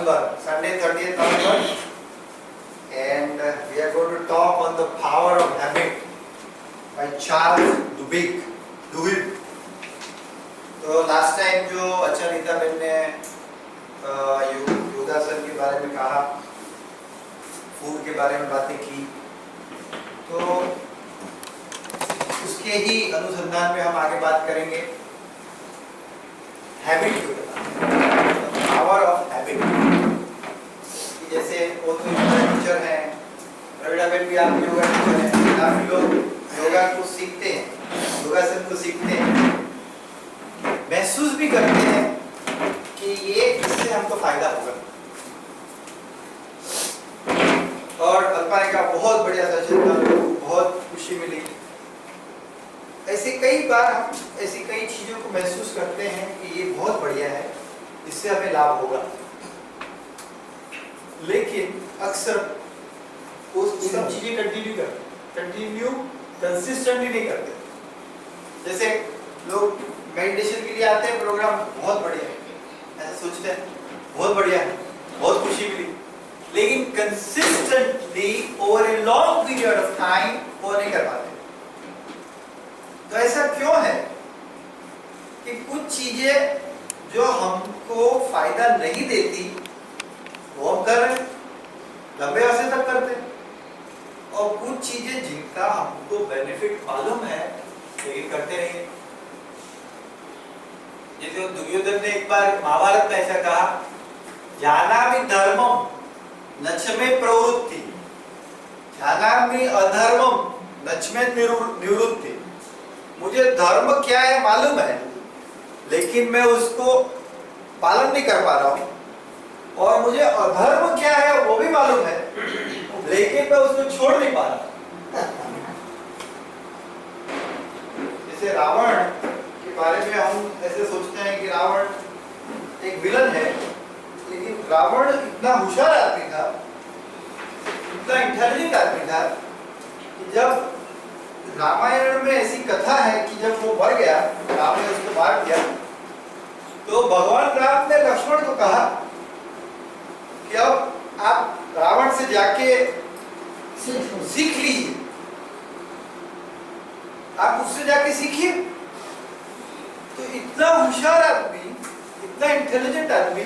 November, Sunday 30th November, and we are going to talk on the power of habit by Charles Duhigg. तो last time जो अच्छा नीता बहन ने योगासन के बारे में कहा, फूड के बारे में बातें की, तो उसके ही अनुसंधान में हम आगे बात करेंगे हैबिट के बारे में, पावर ऑफ हैबिट। जैसे वो तो योगा टीचर हैं, रविड़ा बहन भी आप योगा टीचर हैं, काफी लोग योगा को सीखते हैं, योगासन को सीखते हैं, महसूस भी करते हैं कि ये इससे हमको फायदा होगा। और अल्पाने का बहुत बढ़िया सजेशन था, बहुत खुशी मिली। ऐसे कई बार हम ऐसी कई चीजों को महसूस करते हैं कि ये बहुत बढ़िया है, इससे हमें लाभ होगा, लेकिन अक्सर वो सब चीजें कंटिन्यू कंसिस्टेंटली नहीं करते। जैसे लोग मेडिटेशन के लिए आते हैं, प्रोग्राम बहुत बढ़िया है, ऐसा सोचते हैं बहुत बढ़िया है, बहुत खुशी मिली, लेकिन consistently over a long period of time वो नहीं कर पाते। तो ऐसा क्यों है कि कुछ चीजें जो हमको फायदा नहीं देती वो हम कर रहे हैं, लंबे अरसे तक करते हैं, और कुछ चीजें जिनका हमको बेनिफिट मालूम है लेकिन करते नहीं है। जैसे दुर्योधन ने एक बार महाभारत में ऐसा कहा, जानामि धर्मम नचमे प्रवृत्ति, जानामि अधर्मम नचमे निवृत्ति। मुझे धर्म क्या है मालूम है, लेकिन मैं उसको पालन नहीं कर पा रहा हूं, और मुझे अधर्म क्या है वो भी मालूम है, लेकिन मैं उसको छोड़ नहीं पा रहा। जैसे रावण के बारे में हम ऐसे सोचते हैं कि रावण एक विलन है, लेकिन रावण इतना होशियार आदमी था, इतना इंटेलिजेंट आदमी था कि जब रामायण में ऐसी कथा है कि जब वो मर गया, राम ने उसको मार दिया, तो भगवान राम ने लक्ष्मण को कहा कि अब आप रावण से जाके सीख लीजिए, आप उससे जाके सीखिए। तो इतना होशियार आदमी, इतना इंटेलिजेंट आदमी,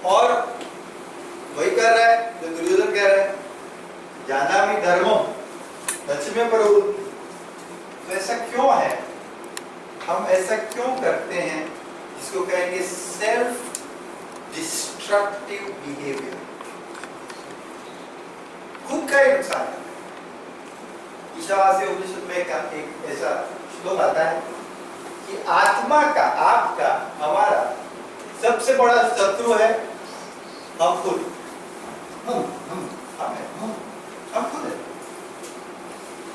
और वही कर रहा है जो दुर्योधन कह रहा है, जानामि धर्मम नचमे प्रवृत्ति। तो ऐसा क्यों है, हम ऐसा क्यों करते हैं, जिसको कहेंगे सेल्फ डिस्ट्रक्टिव बिहेवियर, खुद का ही नुकसान है। ईशावास्य उपनिषद में एक ऐसा श्लोक आता है कि आत्मा का, आपका, हमारा सबसे बड़ा शत्रु है हम खुद, हम खुद है,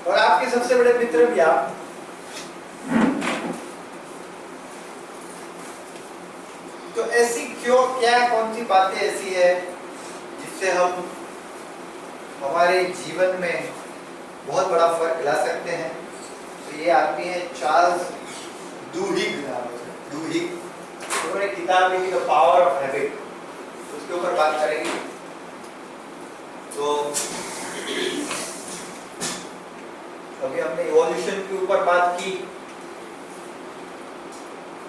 और आपके सबसे बड़े मित्र भी आप। तो ऐसी क्यों, क्या कौन सी बातें ऐसी है जिससे हम हमारे जीवन में बहुत बड़ा फर्क ला सकते हैं। तो ये आदमी है चार्ल्स डुहिग, उन्होंने किताब लिखी द पावर ऑफ हैबिट, उसके ऊपर बात करेंगे। तो अभी हमने इवोल्यूशन के ऊपर बात की,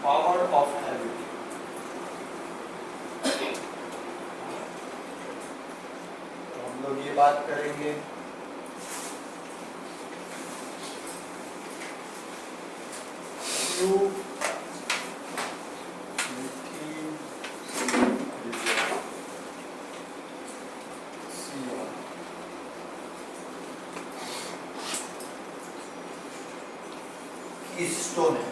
पावर ऑफ हैबिट। तो हम लोग ये बात करेंगे स्टोन है।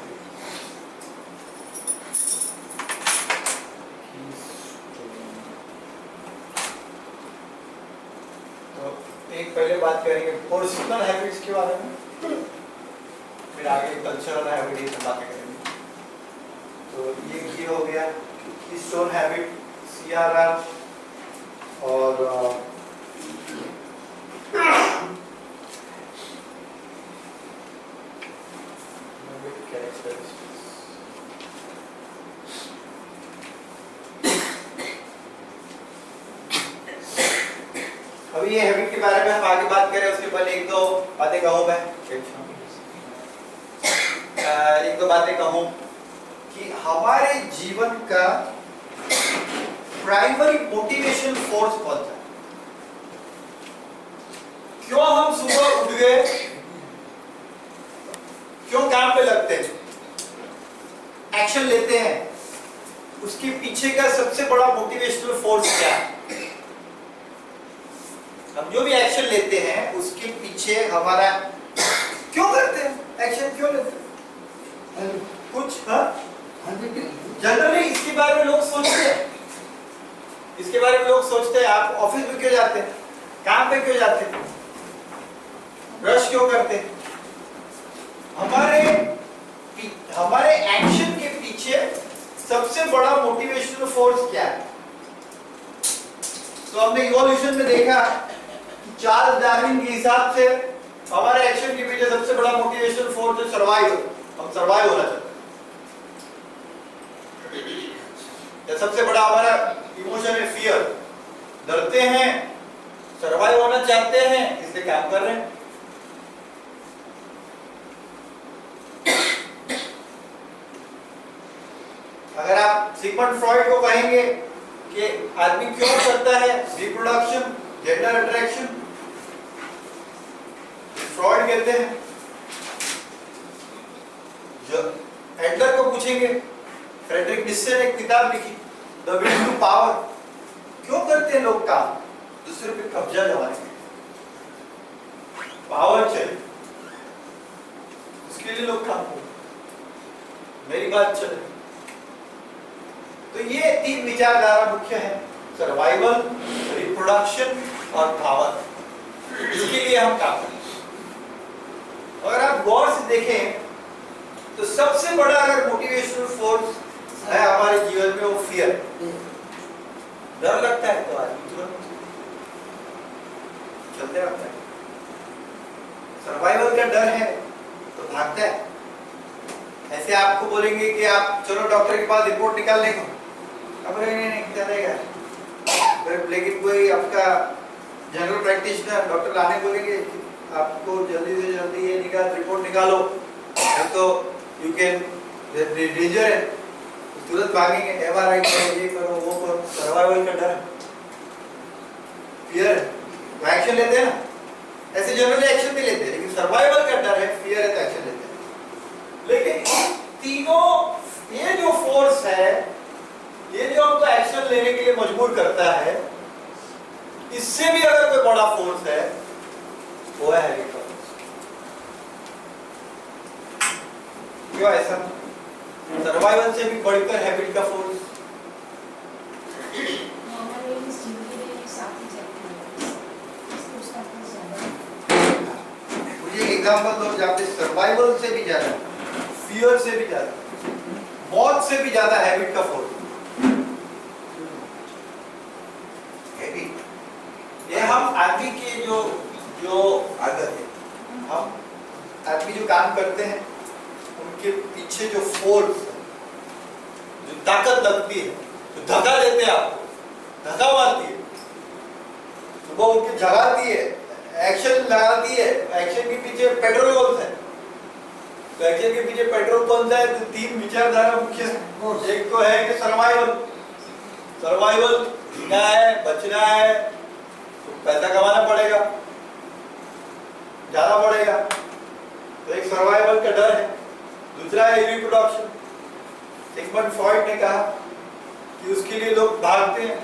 तो एक पहले बात करेंगे पर्सनल हैबिट्स के बारे में, फिर आगे कल्चरल हैबिट ये सब बातें करेंगे। तो ये हो गया स्टोन हैबिट, CRR, और अभी ये हैबिट के बारे में हम आगे बात करें, उसके पहले एक दो बातें कहूँ मैं, एक दो बातें कहूँ कि हमारे जीवन का प्राइमरी मोटिवेशन फोर्स कौन सा है? क्यों हम सुबह उठ गए, क्यों काम पे लगते हैं, एक्शन लेते हैं, उसके पीछे का सबसे बड़ा मोटिवेशनल फोर्स क्या है? हम जो भी एक्शन लेते हैं उसके पीछे हमारा क्यों करते हैं, एक्शन क्यों लेते हैं? कुछ जनरली इसके बारे में लोग सोचते हैं, इसके बारे में लोग सोचते हैं। आप ऑफिस में क्यों जाते हैं, काम पे क्यों जाते हैं, ब्रश क्यों करते हैं? हमारे एक्शन के पीछे सबसे बड़ा मोटिवेशनल फोर्स क्या है? तो हमने इवोल्यूशन में देखा कि चार्ल्स डार्विन के हिसाब से हमारे एक्शन के पीछे सबसे बड़ा मोटिवेशनल फोर्स है सर्वाइवल। हम सर्वाइव होना चाहते हैं। सबसे बड़ा हमारा इमोशन है फियर, डरते हैं, सर्वाइव होना चाहते हैं, इसलिए काम कर रहे हैं। अगर आप सिगमंड फ्रॉइड को कहेंगे कि आदमी क्यों करता है रिप्रोडक्शन, जेंडर अट्रैक्शन, फ्रॉइड कहते हैं। एडलर को पूछेंगे, फ्रेडरिक निश्चय ने एक किताब लिखी द विल टू पावर, क्यों करते हैं लोग काम? दूसरे पे कब्जा जमाने के, पावर चाहिए, उसके लिए लोग काम करते। मेरी बात चले तो ये तीन विचारधारा मुख्य है, सर्वाइवल, रिप्रोडक्शन और पावर। इसके लिए हम काम करें। अगर आप गौर से देखें तो सबसे बड़ा अगर मोटिवेशनल फोर्स है हमारे जीवन में वो फियर। डर लगता है तो आदमी तुरंत चलते रहता है। सर्वाइवल का डर है तो भागता है। ऐसे आपको बोलेंगे कि आप चलो डॉक्टर के पास रिपोर्ट निकालने को, अब नहीं चलेगा। लेकिन कोई आपका जनरल प्रैक्टिशनर डॉक्टर लाने बोलेंगे आपको जल्दी से जल्दी ये रिपोर्ट निकालो, तो यू कैन डेंजर है, तुरंत भागेंगे। एमआरआई करो, ये करो, वो करो। सर्वाइवल का डर है, फियर है, तो एक्शन लेते हैं ना। ऐसे जनरली एक्शन नहीं लेते, लेकिन सर्वाइवल का डर है, फियर है, तो एक्शन लेते हैं। लेकिन तीनों ये जो फोर्स है, ये जो हमको एक्शन लेने के लिए मजबूर करता है, इससे भी अगर कोई बड़ा फोर्स है वो है हैबिट का फोर्स। क्यों ऐसा? सर्वाइवल से भी बढ़कर हैबिट का फोर्स। मुझे एग्जांपल दो जहाँ पे सर्वाइवल से भी ज्यादा, फियर से भी ज्यादा, मौत से भी ज्यादा हैबिट का फोर्स। ये हम आदमी के जो आदत है, हम आदमी जो काम करते हैं उनके पीछे जो फोर्स, जो ताकत लगती है, जो धक्का देते हैं आपको, धक्का मारती है, सुबह उठ के जगाती है, एक्शन लगाती है। एक्शन के पीछे पेट्रोल कौन सा है? तो एक्शन के पीछे पेट्रोल कौन सा है? तो तीन विचारधारा मुख्य है। एक तो है कि सर्वाइवल, सर्वाइवल जीना है, बचना है, तो पैसा कमाना पड़ेगा, जाना पड़ेगा, तो एक सर्वाइवल का डर है। दूसरा है रिप्रोडक्शन। सिगमंड फ्रॉइड ने कहा कि उसके लिए लोग भागते हैं,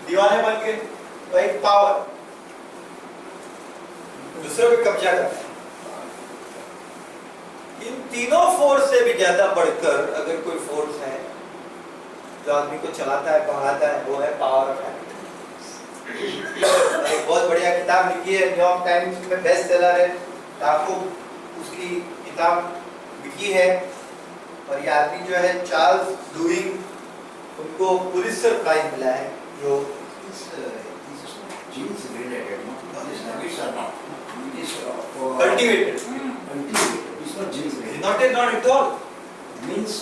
दीवाने बन के। तो एक पावर, दूसरे पे कब्जा करता है। इन तीनों फोर्स से भी ज्यादा बढ़कर अगर कोई फोर्स है जो आदमी को चलाता है, भगाता है, वो है पावर ऑफ हैबिट। एक बहुत बढ़िया किताब लिखी है, न्यूयॉर्क टाइम्स में बेस्ट सेलर है, आपको उसकी किताब लिखी है। और ये आदमी जो है चार्ल्स डूइंग, उनको पुलित्जर प्राइज मिला है। जो cultivated. It's not genes. Not at all. Means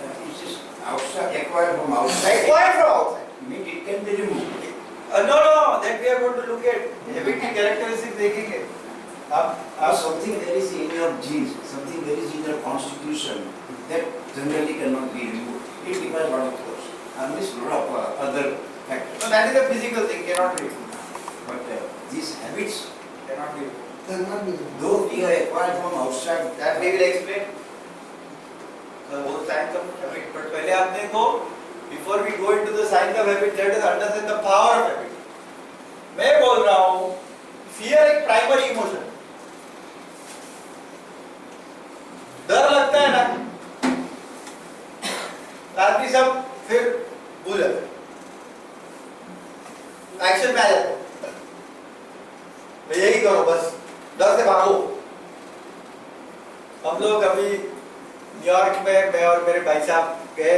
it is outside, acquired from outside. Acquired from outside. Means it can be removed. No, that we are going to look at habit की characteristics देखेंगे. आप something there is in your genes, something there is in your constitution that generally cannot be removed. It requires a lot of force. And this lot of other factors. so that is a physical thing, cannot be. But these habits, Cannot be. though we are acquired from outside, That we will explain. The whole science of habit. But पहले आप देखो, before we go into the science of habit, let us understand the power of habit. मैं बोल रहा हूँ, fear एक primary emotion. डर लगता है ना, आदमी सब फिर भूल जाते हैं, एक्शन में आ जाते हैं, मैं यही करो बस, डर से भागो. हम लोग अभी न्यूयॉर्क में मैं और मेरे भाई साहब गए,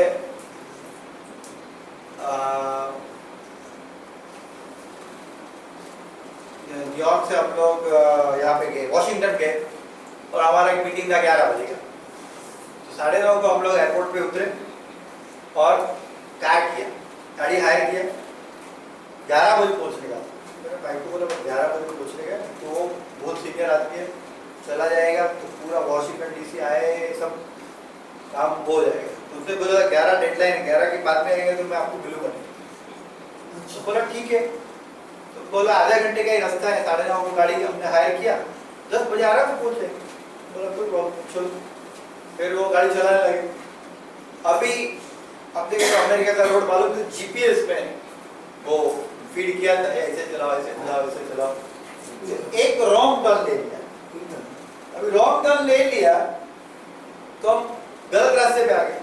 न्यूयॉर्क से हम लोग यहाँ पे गए, वॉशिंगटन गए, और हमारा एक मीटिंग था 11 बजे का. तो 9:30 को हम लोग एयरपोर्ट पे उतरे और कार किया, गाड़ी हायर किया. 11 बजे पहुंचने का, मेरे भाई को बोला 11 बजे पहुंचने का, तो वो बहुत सीनियर आदमी है, चला जाएगा तो पूरा वॉशिंगटन डीसी आए सब काम हो जाएगा. तो उसने बोला 11 डेडलाइन है, 11 के बाद में आएंगे तो मैं आपको मिलूंगा नहीं. तो बोला ठीक है. तो बोला आधा घंटे का ही रास्ता है, 9:30 को गाड़ी हमने हायर किया, 10 बजे आ रहा तो पहुंचे. बोला कोई प्रॉब्लम, चलो. फिर वो गाड़ी चलाने लगे. अभी अब देखो अमेरिका का रोड मालूम तो जीपीएस में वो फीड किया था, ऐसे चलाओ ऐसे चलाओ ऐसे चलाओ. एक रॉन्ग टर्न ले लिया. अभी रॉन्ग टर्न ले लिया तो हम गलत रास्ते पे आ गए.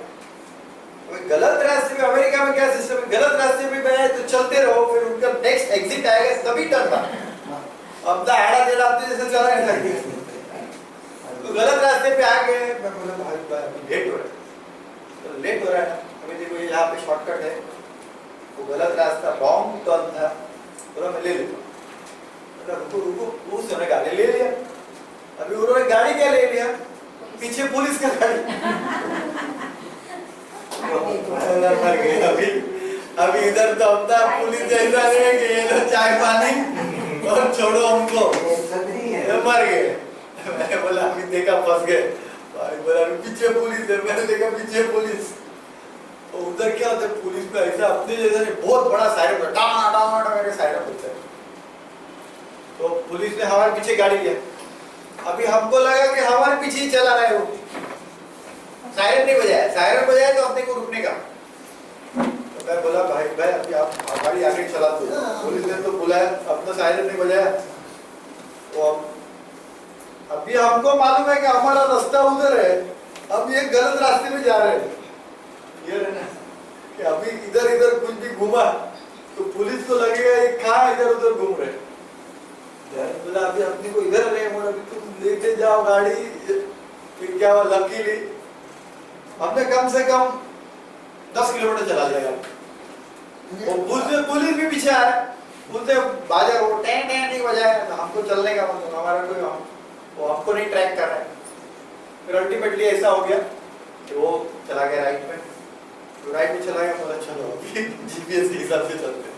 अभी गलत रास्ते पे, अमेरिका में क्या सिस्टम है, गलत रास्ते पे गए तो चलते रहो, फिर उनका नेक्स्ट एग्जिट आएगा तभी टर्न मारना. अब तो आड़ा टेढ़ा अपने जैसे चला नहीं सकते. तो गलत रास्ते पे आ गए. मैं बोला भाई लेट हो रहा है. तो लेट हो रहा है ना, अभी देखो ये यहाँ पे शॉर्टकट है, वो गलत रास्ता रॉन्ग टर्न था. बोला मैं ले लेता हूँ. रुको रुको, उसने गाड़ी ले लिया. अभी उन्होंने गाड़ी क्या ले लिया, पीछे पुलिस का गाड़ी. मर गए. अभी इधर तो अपना पुलिस जैसा है कि ये लो चाय पानी और छोड़ो हमको, मर गए. मैंने बोला अभी देखा फंस गए. भाई बोला पीछे पुलिस है. मैंने देखा पीछे पुलिस. तो उधर क्या होता है, पुलिस में ऐसा अपने जैसा नहीं, बहुत बड़ा सायरन होता है, टाटा टाटा करके सायरन होता है. तो पुलिस ने हमारे पीछे गाड़ी लिया. अभी हमको लगा कि हमारे पीछे ही चला रहा है वो. सायरन नहीं बजाया, सायरन बजाया तो अपने को रुकने का. तो मैं बोला भाई अभी आप गाड़ी आगे चला दो. पुलिस ने तो बुलाया, अपना सायरन नहीं बजाया. तो अभी हमको मालूम है कि हमारा रास्ता उधर है, अब ये गलत रास्ते में जा रहे हैं. ये है ना कि अभी इधर इधर कुछ भी घूमा तो पुलिस को लगेगा ये कहाँ इधर उधर घूम रहे. बोला अभी अपने को इधर रहे, बोला अभी तुम लेके जाओ गाड़ी. फिर क्या हुआ, लकीली हमने कम से कम 10 किलोमीटर चला जाएगा. वो पुलिस भी पीछे आ रहा है. बोलते बाजा वो टें टें नहीं बजाया, तो हमको चलने का मतलब हमारा कोई वो हमको नहीं ट्रैक कर रहा है. फिर अल्टीमेटली ऐसा हो गया कि वो चला गया राइट में. तो राइट में चला गया. बोला चलो जीपीएस के हिसाब से चलते.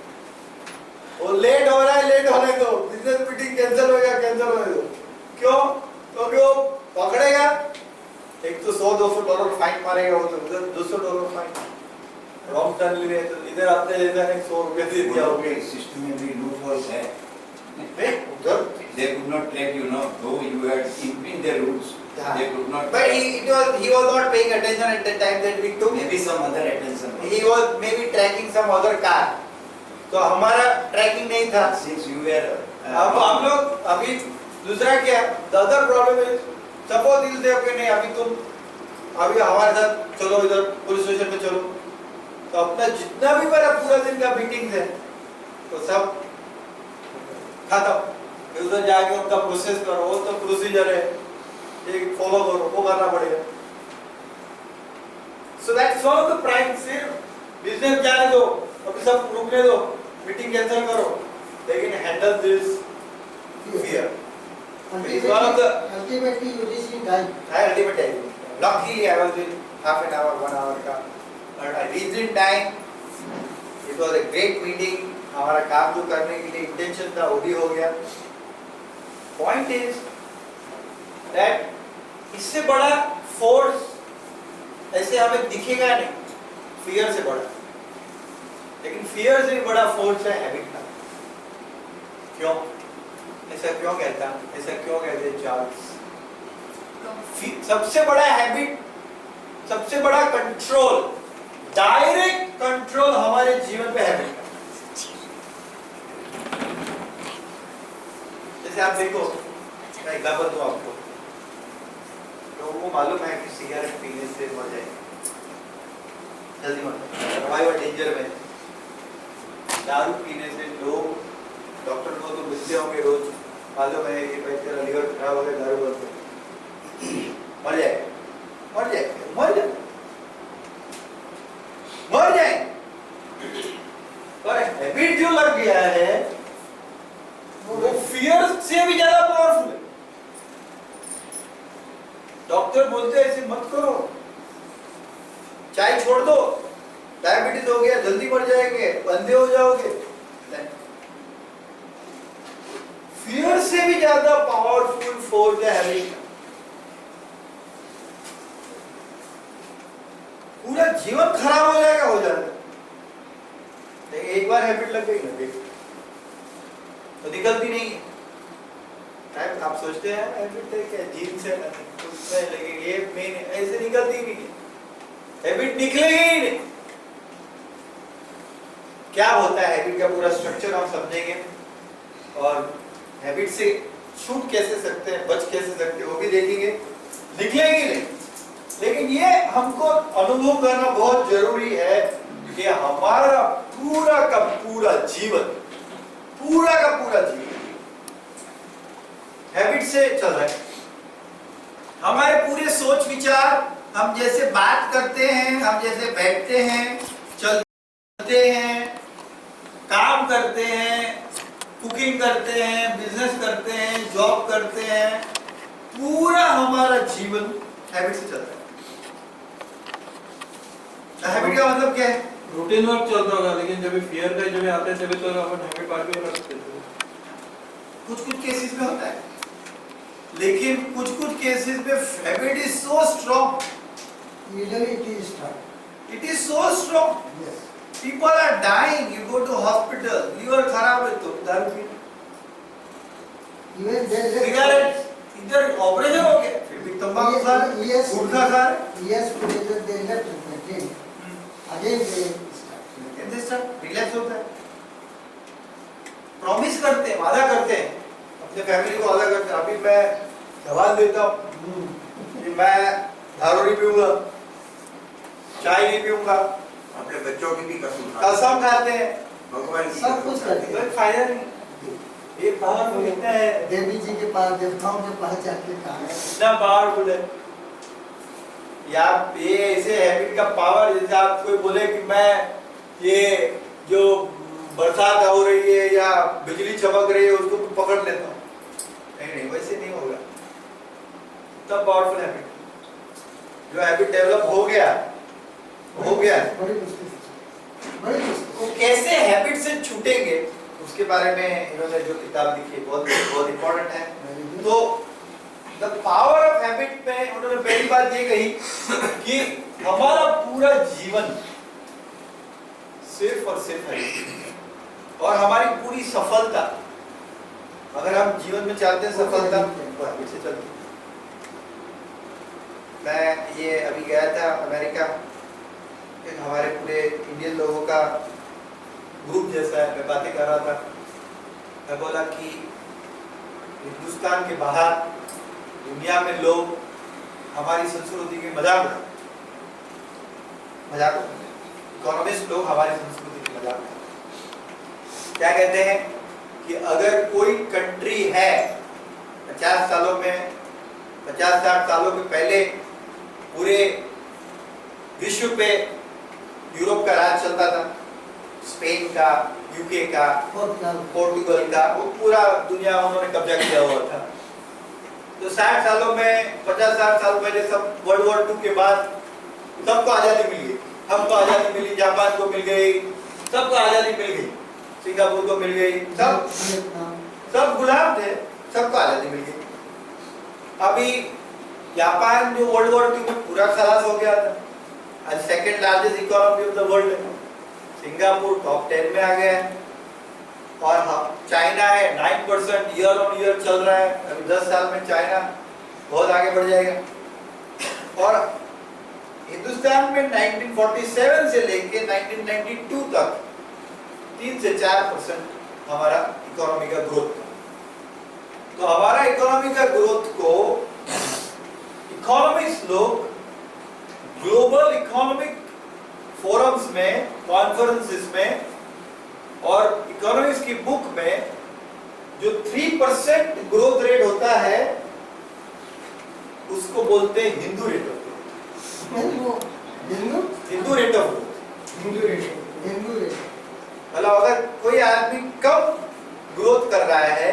वो लेट हो रहा है, लेट होने दो. बिजनेस मीटिंग कैंसिल हो गया, कैंसिल होने दो. क्यों? क्योंकि वो पकड़ेगा, एक तो $100-200 फाइन मारेगा, वो तो उधर $200 फाइन. रॉन्ग टर्न ले तो इधर अपने जैसा नहीं 100 रुपए दे दिया. हो गया. सिस्टम में भी लूप होल्स है. नहीं उधर They could not track you, know, though you had improved their rules. They could not. but he was not paying attention at the time that we took. Maybe some other attention. He was maybe tracking some other car. तो हमारा trekking नहीं था. Since you were. अब हम लोग अभी दूसरा क्या, the other problem is suppose इस देव के नहीं, अभी तुम अभी हमारे साथ चलो इधर पुलिस स्टेशन पे चलो. तो अपना जितना भी मेरा पूरा दिन का मीटिंग है तो सब खत्म. उधर जाके उनका प्रोसेस करो, वो तो प्रोसीजर है, एक फॉलो करो, वो करना पड़ेगा. So that's all the prime. सिर्फ बिजनेस जाने दो, अभी सब रुकने दो, मीटिंग कैंसिल करो, लेकिन handle this fear. Ultimately, you reach in time. Ultimately, luckily I was in half an hour, 1 hour का, but I reached in time. It was a great meeting. हमारा काम जो करने के लिए इंटेंशन था वो भी हो गया। पॉइंट इज दैट इससे बड़ा फोर्स ऐसे हमें दिखेगा नहीं, फियर से बड़ा, लेकिन फियर से भी बड़ा फोर्स है हैबिट का। क्यों ऐसा क्यों कहता, ऐसा क्यों कहते चार्ल्स? सबसे बड़ा हैबिट, सबसे बड़ा कंट्रोल, डायरेक्ट कंट्रोल हमारे जीवन पे हैबिट का। जैसे आप देखो, मैं एग्जाम्पल दूं आपको, लोगों को मालूम है कि सिगरेट पीने से मर जाएंगे, जल्दी मर जाएंगे, सर्वाइवल डेंजर में। दारू पीने से लोग, डॉक्टर को तो मिलते होंगे रोज, मालूम है कि भाई तेरा लीवर खराब हो गया, दारू बंद कर, मर जाएगा, मर जाएगा, मर जाएगा, मर जाएंगे। पर हैबिट जो लग गया है वो फियर से भी ज्यादा पावरफुल है। डॉक्टर बोलते हैं ऐसे मत करो, चाय छोड़ दो, डायबिटीज हो गया, जल्दी मर जाएंगे, अंधे हो जाओगे। फियर से भी ज्यादा पावरफुल फोर्स है हैबिट। पूरा जीवन खराब हो जाएगा, हो जाएगा। लेकिन एक बार हैबिट लग गई ना तो निकलती नहीं है। आप सोचते हैं हैबिट है क्या, जीन से है, लेकिन ये मेन ऐसे निकलती नहीं है, हैबिट निकलेगी ही नहीं। क्या होता है हैबिट का पूरा स्ट्रक्चर हम समझेंगे, और हैबिट से छूट कैसे सकते हैं, बच कैसे सकते हैं वो भी देखेंगे। निकलेगी नहीं, लेकिन ये हमको अनुभव करना बहुत जरूरी है कि हमारा पूरा का पूरा जीवन, पूरा का पूरा जीवन हैबिट से चल रहा है। हमारे पूरे सोच विचार, हम जैसे बात करते हैं, हम जैसे बैठते हैं, चलते हैं, काम करते हैं, कुकिंग करते हैं, बिजनेस करते हैं, जॉब करते हैं, पूरा हमारा जीवन हैबिट से चलता है। हैबिट का मतलब क्या है? रूटीन वर्क चलता होगा, लेकिन जब फियर का जब आते हैं तभी तो अपन हैबिट पार भी कर सकते हैं। कुछ केसेस में होता है, लेकिन कुछ केसेस में habit is so strong, Usually it is strong. It is so strong, Yes. People are dying, you go to hospital, liver खराब है तो दारू पी, Even there is a cigarette, इधर ऑपरेशन हो गया, फिर भी तंबाकू खा रहे, Yes. गुटखा खा रहे, Yes, together they left again. Again they start. Relax होता है। प्रॉमिस करते हैं, वादा करते हैं, अपने फैमिली को वादा करते हैं, अभी मैं सवाल देता हूँ कि मैं दारू नहीं पीऊंगा, चाय नहीं पीऊंगा, अपने बच्चों की भी कसम खाते हैं, भगवान की सब कुछ करते हैं। कोई फायदा नहीं। ये पावरफुल इतना है, देवी जी के पास, देवताओं के पास जाके कहा है। इतना पावरफुल है। या ये ऐसे हैबिट का पावर, जैसे आप कोई बोले कि मैं ये जो बरसात हो रही है या बिजली चमक रही है उसको पकड़ लेता हूँ, नहीं, वैसे नहीं होगा। इतना पावरफुल हैबिट, जो हैबिट डेवलप हो गया बड़ी मुश्किल से, बड़ी मुश्किल। वो कैसे हैबिट से छूटेंगे उसके बारे में इन्होंने जो किताब लिखी है बहुत इंपॉर्टेंट है। तो द पावर ऑफ हैबिट में उन्होंने पहली बात ये कही कि हमारा पूरा जीवन सिर्फ और सिर्फ हैबिट, और हमारी पूरी सफलता, अगर हम जीवन में चाहते हैं सफलता, तो हैबिट से चलती है। मैं ये अभी गया था अमेरिका, हमारे पूरे इंडियन लोगों का ग्रुप जैसा है, मैं बातें कर रहा था, मैं बोला कि हिंदुस्तान के बाहर दुनिया में लोग हमारी संस्कृति के मजाक इकोनॉमिस्ट लोग हमारी संस्कृति के मजाक क्या कहते हैं कि अगर कोई कंट्री है 50 सालों में, 50-60 सालों के पहले पूरे विश्व पे यूरोप का राज चलता था, स्पेन का, यूके का, पोर्टुगल का, वो पूरा दुनिया उन्होंने कब्जा किया हुआ था। तो 60 सालों में, 50-60 साल पहले, सब वर्ल्ड वॉर 2 के बाद सबको आज़ादी मिल गई, हमको आज़ादी मिली, जापान को मिल गई, सबको आज़ादी मिल गई, ठीक सिंगापुर को मिल गई, सब सब गुलाम थे, सबको आज़ादी मिल गई। अभी जापान जो वर्ल्ड वॉर 2 में पूरा खलास हो गया था, आज second largest economy of the world है, सिंगापुर टॉप 10 में आ गया है। और चाइना है 9% ईयर ऑन ईयर चल रहा है, अभी 10 साल में चाइना बहुत आगे बढ़ जाएगा। और हिंदुस्तान में 1947 से लेके 1992 तक 3 से 4% हमारा इकोनॉमी का ग्रोथ था। तो हमारा इकोनॉमी का ग्रोथ को इकोनॉमिस्ट लोग ग्लोबल इकोनॉमिक फोरम्स में, कॉन्फ्रेंसेस में और इकोनॉमिक्स की बुक में जो 3% ग्रोथ रेट होता है उसको बोलते हैं Hindu rate of growth. Hindu rate of growth. मतलब अगर कोई आदमी कम ग्रोथ कर रहा है,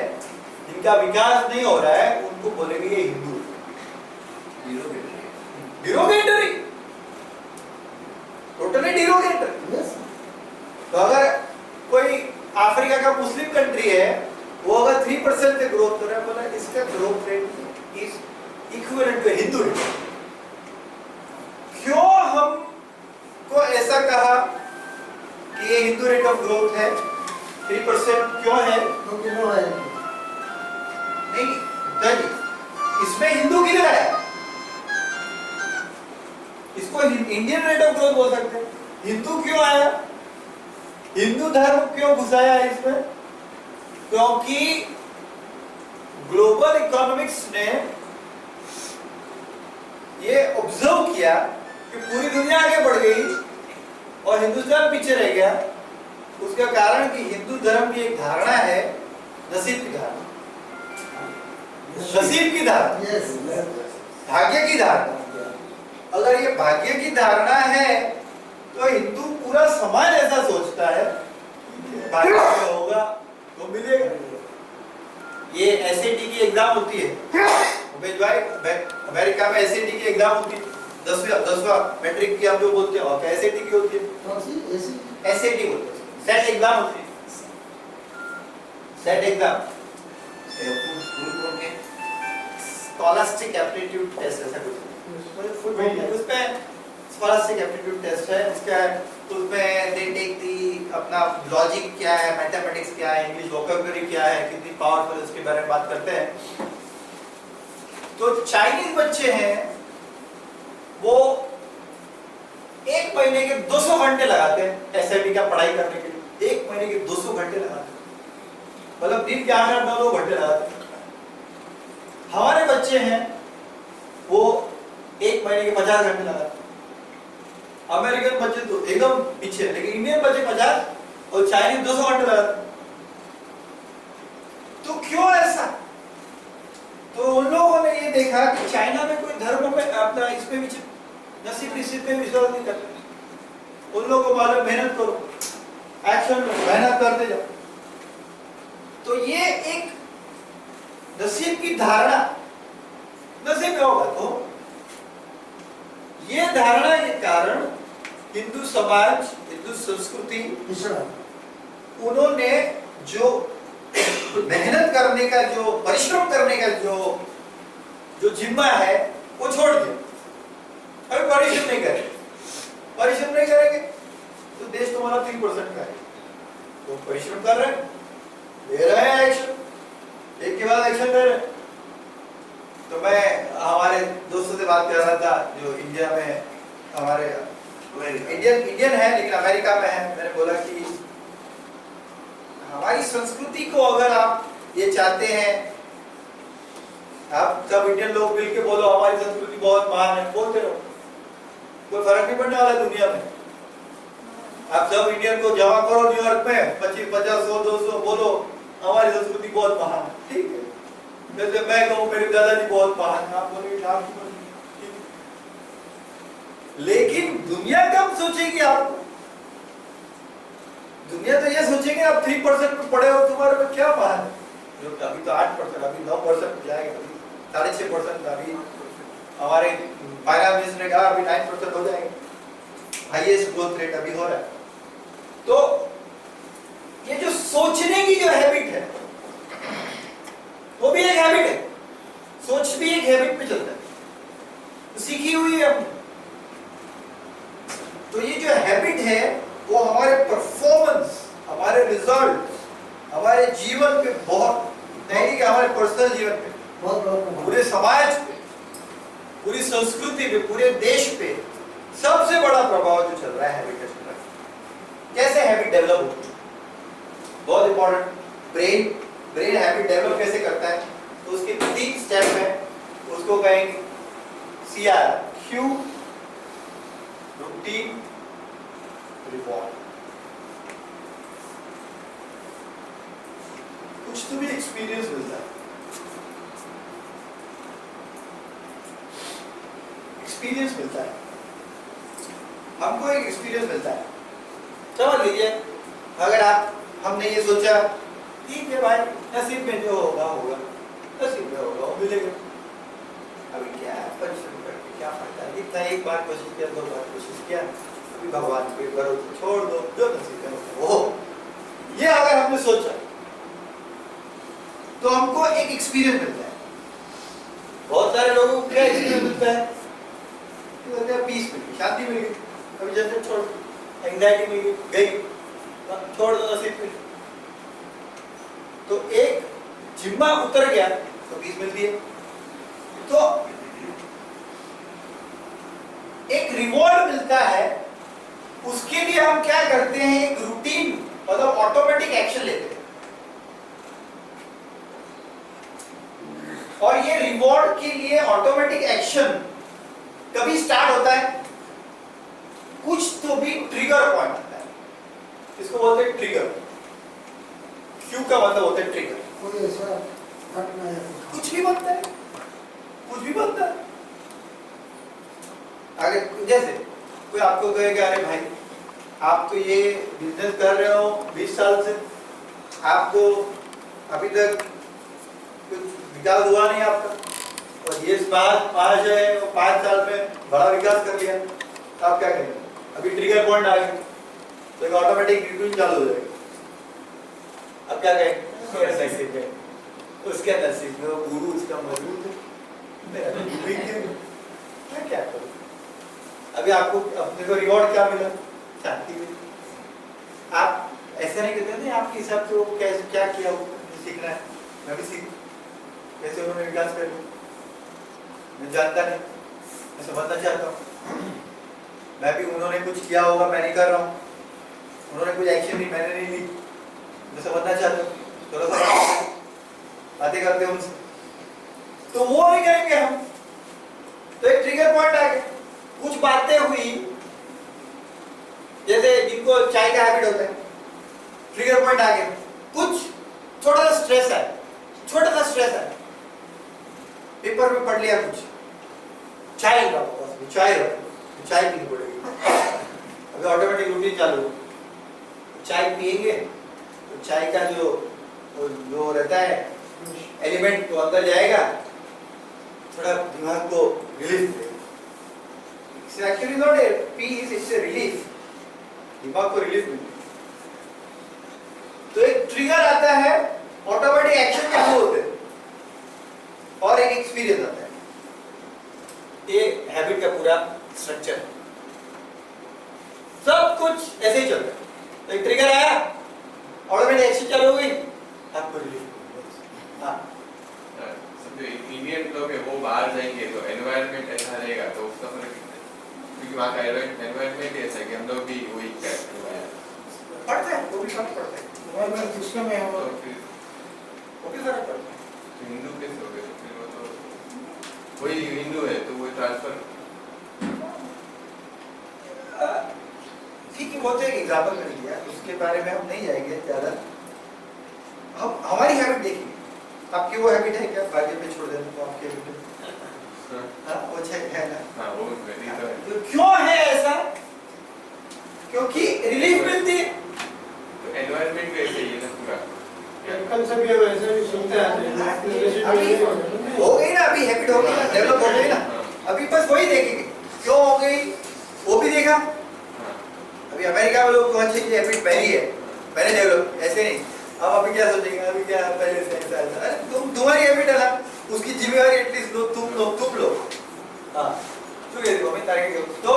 जिनका विकास नहीं हो रहा है, उनको बोलेंगे ये हिंदू डिरोगेटरी, टोटली डिरोगेटरी। तो अगर कोई अफ्रीका का मुस्लिम कंट्री है, वो अगर 3% से ग्रोथ कर रहा है, बोला इसका growth rate is equivalent to Hindu rate. क्यों हमको ऐसा कहा कि ये हिंदू रेट ऑफ ग्रोथ है, 3% क्यों है? नहीं दादी, इसमें हिंदू गिरा है, इसको इंडियन रेट ऑफ ग्रोथ बोल सकते हैं। हिंदू क्यों आया, हिंदू धर्म क्यों घुसाया है इसमें? क्योंकि ग्लोबल इकोनॉमिक्स ने ये ऑब्जर्व किया कि पूरी दुनिया आगे बढ़ गई और हिंदुस्तान पीछे रह गया। उसका कारण कि हिंदू धर्म की एक धारणा है, नसीब की धारणा, नसीब की धारणा, भाग्य की धारणा। अगर ये भाग्य की धारणा है तो हिंदू पूरा समाज ऐसा सोचता है भाग्य में होगा तो मिलेगा। ये एसएटी की एग्जाम होती है उमेश भाई, अमेरिका में एसएटी की एग्जाम होती है, 10वां मैट्रिक की हम जो बोलते हैं, क्या एसएटी की होती है? एसएटी बोलते हैं, सेट एग्जाम होती है, SAT exam, scholastic aptitude test ऐसा कुछ, उसमें स्कॉलास्टिक एप्टीट्यूड टेस्ट है, उसमें दे टेक दी अपना लॉजिक क्या है, मैथमेटिक्स क्या है, इंग्लिश वोकैबुलरी क्या है, कितनी पावरफुल, इसके बारे में बात करते हैं। तो चाइनीज बच्चे हैं, वो 1 महीने के 200 घंटे लगाते हैं एसएटी का पढ़ाई करने के लिए, 1 महीने के 200 घंटे लगाते हैं, मतलब दिन के 8-9 घंटे लगाते हैं। हमारे बच्चे हैं वो 1 महीने के 50 घंटे लगाते हैं। अमेरिकन बच्चे तो एकदम पीछे, लेकिन इंडियन बच्चे 50 और चाइनीज 200 घंटे लगाते हैं। तो क्यों ऐसा? तो उन लोगों ने ये देखा कि चाइना में कोई धर्म में अपना इसमें भी नसीब में विश्वास नहीं करते। उन लोगों को मालूम मेहनत करो, एक्शन लो, मेहनत करते जाओ। तो ये एक नसीब की धारणा, नसीब में होगा तो ये धारणा के कारण हिंदू समाज, हिंदू संस्कृति, उन्होंने जो मेहनत करने का, जो परिश्रम करने का जो जिम्मा है वो छोड़ दिया। अभी परिश्रम नहीं करेंगे, परिश्रम नहीं करेंगे तो देश तुम्हारा 3% का है। तो परिश्रम कर रहे हैं, ले रहे हैं एक्शन, एक के बाद एक्शन ले रहे हैं। तो मैं हमारे दोस्तों से बात कर रहा था जो इंडिया में हमारे इंडियन है लेकिन अमेरिका में है। मैंने बोला कि हमारी संस्कृति को अगर आप ये चाहते हैं, आप सब इंडियन लोग मिलके बोलो हमारी संस्कृति बहुत महान है, बोलते रहो, कोई फर्क नहीं पड़ने वाला दुनिया में। आप सब इंडियन को जमा करो न्यूयॉर्क में 25, 50, 100, 200, बोलो हमारी संस्कृति बहुत महान है, ठीक है। जैसे मैं कहूँ मेरे दादाजी बहुत महान है, आप बोलेंगे आप, लेकिन दुनिया कब सोचेगी आपको? दुनिया तो ये सोचेंगे आप 3% में पढ़े हो, तुम्हारे में क्या महान है? जो अभी तो 8%, अभी 9% जाएगा, अभी 6.5%, अभी हमारे फाइनेंस मिनिस्टर ने कहा अभी 9% हो जाएंगे, हाईएस्ट ग्रोथ रेट अभी हो रहा है। तो ये जो सोच रिजल्ट हमारे जीवन पे बहुत, नहीं कि हमारे पर्सनल जीवन पे, बहुत पूरे समाज पे, पूरी संस्कृति पे, पूरे देश पे सबसे बड़ा प्रभाव जो चल रहा है हैबिट का चल रहा है। कैसे हैबिट डेवलप होती है, बहुत इंपॉर्टेंट। ब्रेन हैबिट डेवलप कैसे करता है, तो उसके 3 स्टेप है, उसको कहेंगे CR, क्यू, रूटीन, रिवॉर्ड। कुछ तो भी एक्सपीरियंस मिलता है, एक्सपीरियंस मिलता है, हमको एक एक्सपीरियंस मिलता है। समझ लीजिए, अगर हमने ये सोचा ठीक है भाई, नसीब में जो होगा होगा, नसीब में होगा वो मिलेगा, अभी क्या है परिश्रम करके क्या फायदा, इतना एक बार कोशिश किया, 2 बार कोशिश किया, अभी भगवान पे भरोसा छोड़ दो, जो नसीब में होगा वो। ये अगर हमने सोचा तो हमको एक एक्सपीरियंस मिलता है। बहुत सारे लोगों को क्या एक्सपीरियंस मिलता है, पीस मिल गई, शांति मिल गई, अभी जैसे छोड़, एंग्जाइटी मिल गई, छोड़ दो नसीब पे। तो एक जिम्मा उतर गया तो पीस मिलती है। तो एक रिवॉर्ड मिलता है, उसके लिए हम क्या करते हैं, एक रूटीन मतलब ऑटोमेटिक एक्शन लेते हैं। और ये रिवॉर्ड के लिए ऑटोमेटिक एक्शन कभी स्टार्ट होता है, कुछ तो भी ट्रिगर पॉइंट होता है, इसको बोलते हैं ट्रिगर। क्यू का मतलब होता है ट्रिगर। कोई ऐसा घटना है कुछ भी बनता है, कुछ भी बनता है। आगे जैसे कोई आपको कहेगा अरे भाई आप तो ये बिजनेस कर रहे हो 20 साल से, आपको अभी तक कुछ विकास हुआ नहीं आपका, और ये पाँच है वो 5 साल में बड़ा विकास कर लिया, तो आप क्या करेंगे, अभी ट्रिगर पॉइंट आ गया तो एक ऑटोमेटिक रिव्यू चालू हो जाएगा। अब क्या कहेंगे, उसके नसीब में वो गुरु उसका मजबूत है, मेरा तो गुरु ही है, मैं क्या करूं। अभी आपको अपने को रिवॉर्ड क्या मिला, शांति मिली। आप ऐसा नहीं कहते नहीं, आपके हिसाब से वो कैसे क्या किया, वो सीखना है, मैं भी सीखूं कैसे उन्होंने विकास कर लिया, मैं जानता नहीं, मैं समझना चाहता हूँ, मैं भी उन्होंने कुछ किया होगा मैं नहीं कर रहा हूँ, उन्होंने कुछ एक्शन ली मैंने नहीं ली, मैं समझना चाहता हूँ, थोड़ा सा बातें करते उनसे, तो वो नहीं करेंगे हम। तो एक ट्रिगर पॉइंट आ गया, कुछ बातें हुई, जैसे जिनको चाय का हैबिट होता है, ट्रिगर पॉइंट आ गया, कुछ छोटा सा स्ट्रेस है, छोटा सा स्ट्रेस है, पेपर में पढ़ लिया कुछ, चाय का चाय पीनी पड़ेगी, अभी ऑटोमेटिक रूटीन चालू हो, चाय पिएंगे तो चाय का जो रहता है एलिमेंट तो अंदर जाएगा, थोड़ा दिमाग को रिलीफ देगा। It's actually not a peace, it's a relief, दिमाग को रिलीफ मिलता है। तो एक ट्रिगर आता है, ऑटोमेटिक एक्शन चालू होते हैं, और एक एक्सपीरियंस आता है। ये हैबिट का पूरा स्ट्रक्चर है, सब कुछ ऐसे ही चलता है। तो एक ट्रिगर आया, ऑटोमेटिक एक्शन चालू हो गई, आपको रिलीफ। हाँ, जो इंडियन लोग है वो बाहर जाएंगे तो एनवायरनमेंट ऐसा रहेगा तो उसका फर्क कितना है, क्योंकि वहाँ का एनवायरनमेंट ऐसा है कि हम लोग भी वही करते हैं, पढ़ते हैं, वो भी फर्क पड़ता है, गवर्नमेंट सिस्टम है तो और फिर वो भी फर्क पड़ता है। तो हिंदू कैसे हो गए, तो फिर वो तो वही हिंदू है तो वो ट्रांसफर। ठीक है, वो तो एक एग्जाम्पल कर दिया, उसके बारे में हम नहीं जाएंगे ज़्यादा। हम हमारी हैबिट देखिए, आपकी वो हैबिट है क्या भाग्य पे छोड़ देना, तो आपकी हैबिट है, हाँ वो है ना, हाँ वो वही तो है। तो क्यों है ऐसा, क्योंकि रिलीफ मिलती है। तो एनवायरनमेंट भी ऐसे ही है ना पूरा, कल से भी वैसे भी सुनते अभी हो गई ना, अभी हैबिट हो गई ना, डेवलप हो गई ना, अभी बस वही देखेंगे क्यों हो गई, वो भी देखा। अभी अमेरिका में लोग कौन सी हैबिट पहली है, मैंने डेवलप, ऐसे नहीं। अब अभी क्या सोचेंगे, अभी क्या पहले से ऐसा ऐसा, अरे तुम्हारी हैबिट है ना, उसकी जिम्मेवारी एटलीस्ट तुम लो। हाँ ठीक है, मैं तारीख तो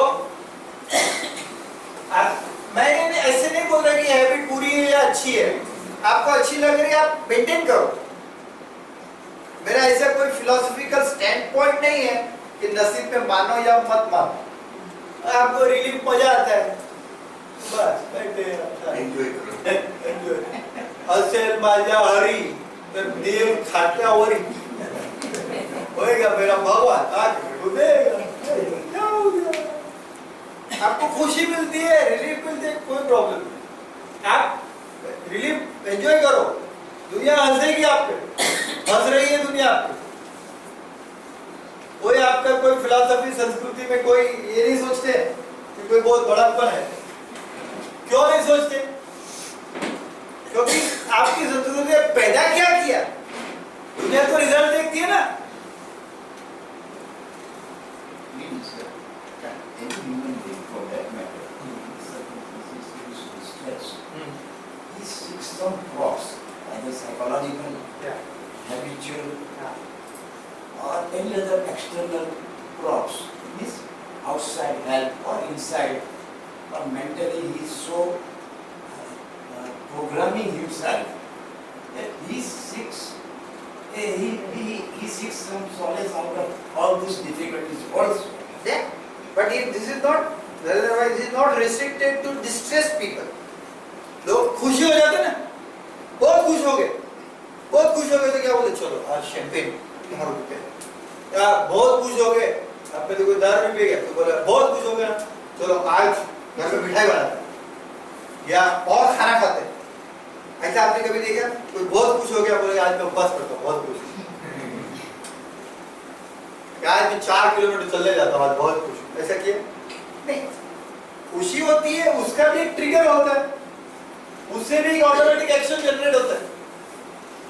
मैंने ऐसे नहीं बोल रहा कि हैबिट बुरी है या अच्छी है, आपको अच्छी लग रही है, आप मेंटेन करो। मेरा ऐसा कोई फिलोसॉफिकल स्टैंड पॉइंट नहीं है कि नसीब पे मानो या मत मानो, आपको रिलीफ मजा आता है, बस बैठे एंजॉय करो। एंजॉय असेल माझ्या हरी तर देव खात्यावरी होएगा मेरा भगवान आके देगा, जाओ जाओ। आपको खुशी मिलती है, रिलीफ मिलती है, कोई प्रॉब्लम नहीं, आप रिलीफ एंजॉय करो। दुनिया हंसेगी आप पे, हंस रही है दुनिया आप पे। कोई आपका कोई फिलॉसफी संस्कृति में कोई ये नहीं सोचते कि कोई बहुत बड़ापन है, क्यों नहीं सोचते? क्योंकि आपकी संस्कृति ने पैदा क्या किया, दुनिया तो रिजल्ट देखती है ना। Means any human being for that matter, circumstances is stressed. These 6 term props, either psychological, habitual, or any other external props, means outside help or inside, or mentally he is so programming himself that these 6, he seeks some solace out of all these difficulties also. Yeah, but if this is not, otherwise it is not restricted to distressed people. लोग खुशी हो जाते ना, बहुत खुश हो गए, बहुत खुश हो गए तो क्या बोलते, चलो आज शैंपेन दारू पीते हैं, या बहुत खुश हो गए, आप पे तो कोई दारू नहीं पी गया तो बोला बहुत खुश हो गया, चलो आज घर में मिठाई बनाते हैं या और खाना खाते हैं। ऐसा आपने कभी देखा कोई बहुत खुश हो गया बोले आज मैं उपवास करता हूँ, बहुत खुश, आज मैं 4 किलोमीटर चलने जाता हूँ, आज बहुत खुश, ऐसा किया नहीं। खुशी होती है, उसका भी एक ट्रिगर होता है, उससे भी ऑटोमेटिक एक्शन जनरेट होता है।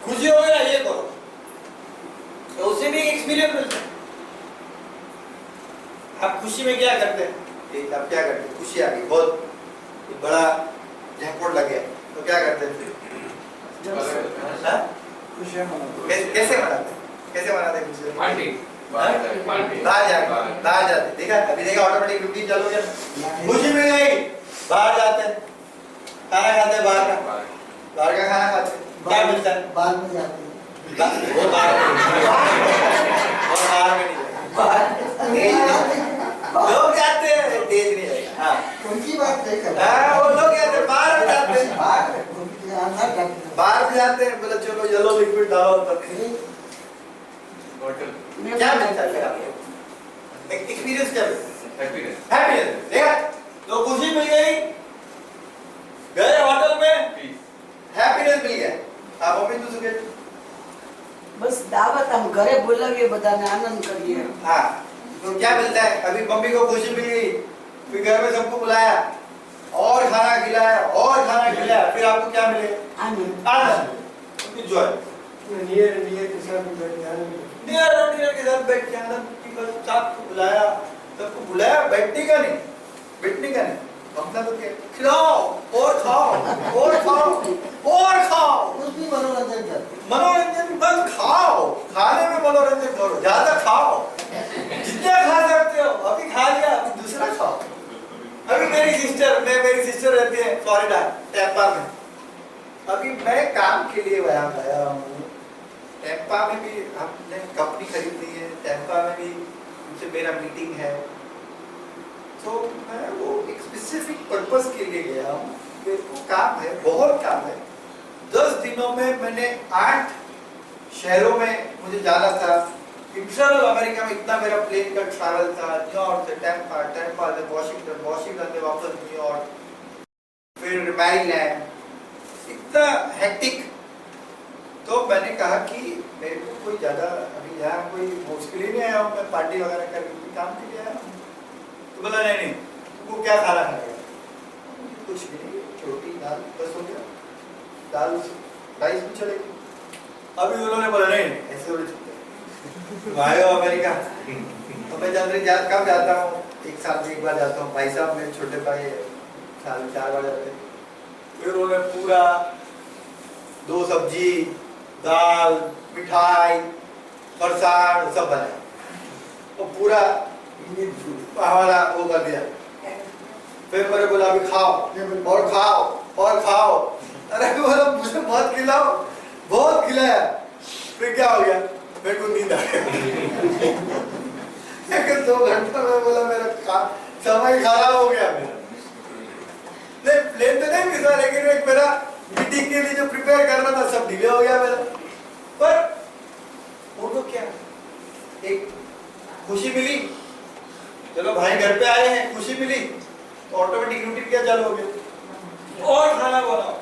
खुशी हो गया ये करो तो उससे भी एक्सपीरियंस मिलता है। आप खुशी में क्या करते हैं, एक आप क्या करते हैं, खुशी आ गई, बहुत बड़ा जैकपॉट लग गया तो क्या करते हैं फिर? कैसे मनाते हैं, कैसे मनाते हैं खुशी? पार्टी बाहर जाते, देखा अभी देखा ऑटोमेटिक रूटीन चालू हो गया। खुशी मिल गई, बाहर जाते हैं, खाना खाते हैं, बाहर का खाना खाते हैं, क्या मिलता है? बाहर में जाते हैं, वो बाहर में नहीं, लोग जाते हैं, तेज नहीं जाएगा। हाँ, उनकी बात नहीं कर वो लोग जाते हैं, बाहर जाते हैं, बाहर जाते हैं, बोला चलो येलो लिक्विड डालो तब क्या मिलता है? एक्सपीरियंस क्या मिलता है? हैप्पीनेस। देखा तो खुशी मिल गई, गए होटल में, हैप्पीनेस मिल गया। आप मम्मी तो सुखे बस दावत हम घरे बोलावीए, बधाने आनंद करिए। हाँ, तो क्या मिलता है? अभी मम्मी को खुशी मिल गई, फिर घर में सबको बुलाया और खाना खिलाया और खाना खिलाया, फिर आपको क्या मिले? आनंद। आनंद, एंजॉय। नियर के साथ बैठ के आनंद की बस सबको बुलाया, सबको बुलाया, बैठने का नहीं, बैठने का नहीं, अपना तो क्या, खिलाओ और खाओ और खाओ और खाओ, कुछ भी मनोरंजन करते, मनोरंजन बस खाओ, खाने में मनोरंजन करो, ज्यादा खाओ, जितना खा सकते हो। अभी खा लिया, अभी दूसरा खाओ। अभी मेरी सिस्टर रहती है फ्लोरिडा टैम्पा में, अभी मैं काम के लिए वहाँ गया हूँ। टैम्पा में भी हमने कंपनी खरीदी है, टैम्पा में भी उनसे मेरा मीटिंग है, तो मैं वो एक स्पेसिफिक पर्पस के लिए गया हूँ। मेरे को काम है, बहुत काम है। 10 दिनों में मैंने 8 शहरों में मुझे जाना था। इंटरनल अमेरिका में इतना मेरा प्लेन का ट्रैवल था, न्यूयॉर्क से टैम्पा, टैम्पा से वॉशिंगटन, वॉशिंगटन से वापस न्यूयॉर्क, फिर मैरीलैंड, इतना हेक्टिक। तो मैंने कहा कि मेरे को कोई ज़्यादा अभी यहाँ कोई मुश्किल ही नहीं आया हूँ, मैं पार्टी वगैरह कर काम के लिए आया हूँ। तो बोला नहीं, वो क्या खाना खाएगा? कुछ भी नहीं, रोटी दाल बस हो गया, दाल राइस भी चलेगी। अभी उन्होंने बोला नहीं ऐसे थोड़ी चलते, आए हो अमेरिका। तो मैं जनवरी कब जाता हूँ, 1 साल में 1 बार जाता हूँ। भाई साहब मेरे छोटे भाई साल में 4 बार जाते हैं। फिर उन्होंने पूरा 2 सब्जी, दाल, मिठाई, फरसाण सब बनाया और पूरा हमारा वो कर दिया। फिर मैंने बोला अभी खाओ और खाओ और खाओ। अरे बोला मुझे मत खिलाओ, बहुत खिलाया, फिर क्या हो गया, मेरे को नींद आ गया। 2 घंटा में बोला मेरा समय खराब हो गया मेरा। नहीं प्लेन तो नहीं मिला, लेकिन एक मेरा मीटिंग के लिए जो प्रिपेयर करना था सब डिले हो गया मेरा। पर उनको क्या एक खुशी मिली, चलो भाई घर पे आए हैं, खुशी मिली, तो ऑटोमेटिक रूटीन क्या चालू हो गया, और खाना बनाओ,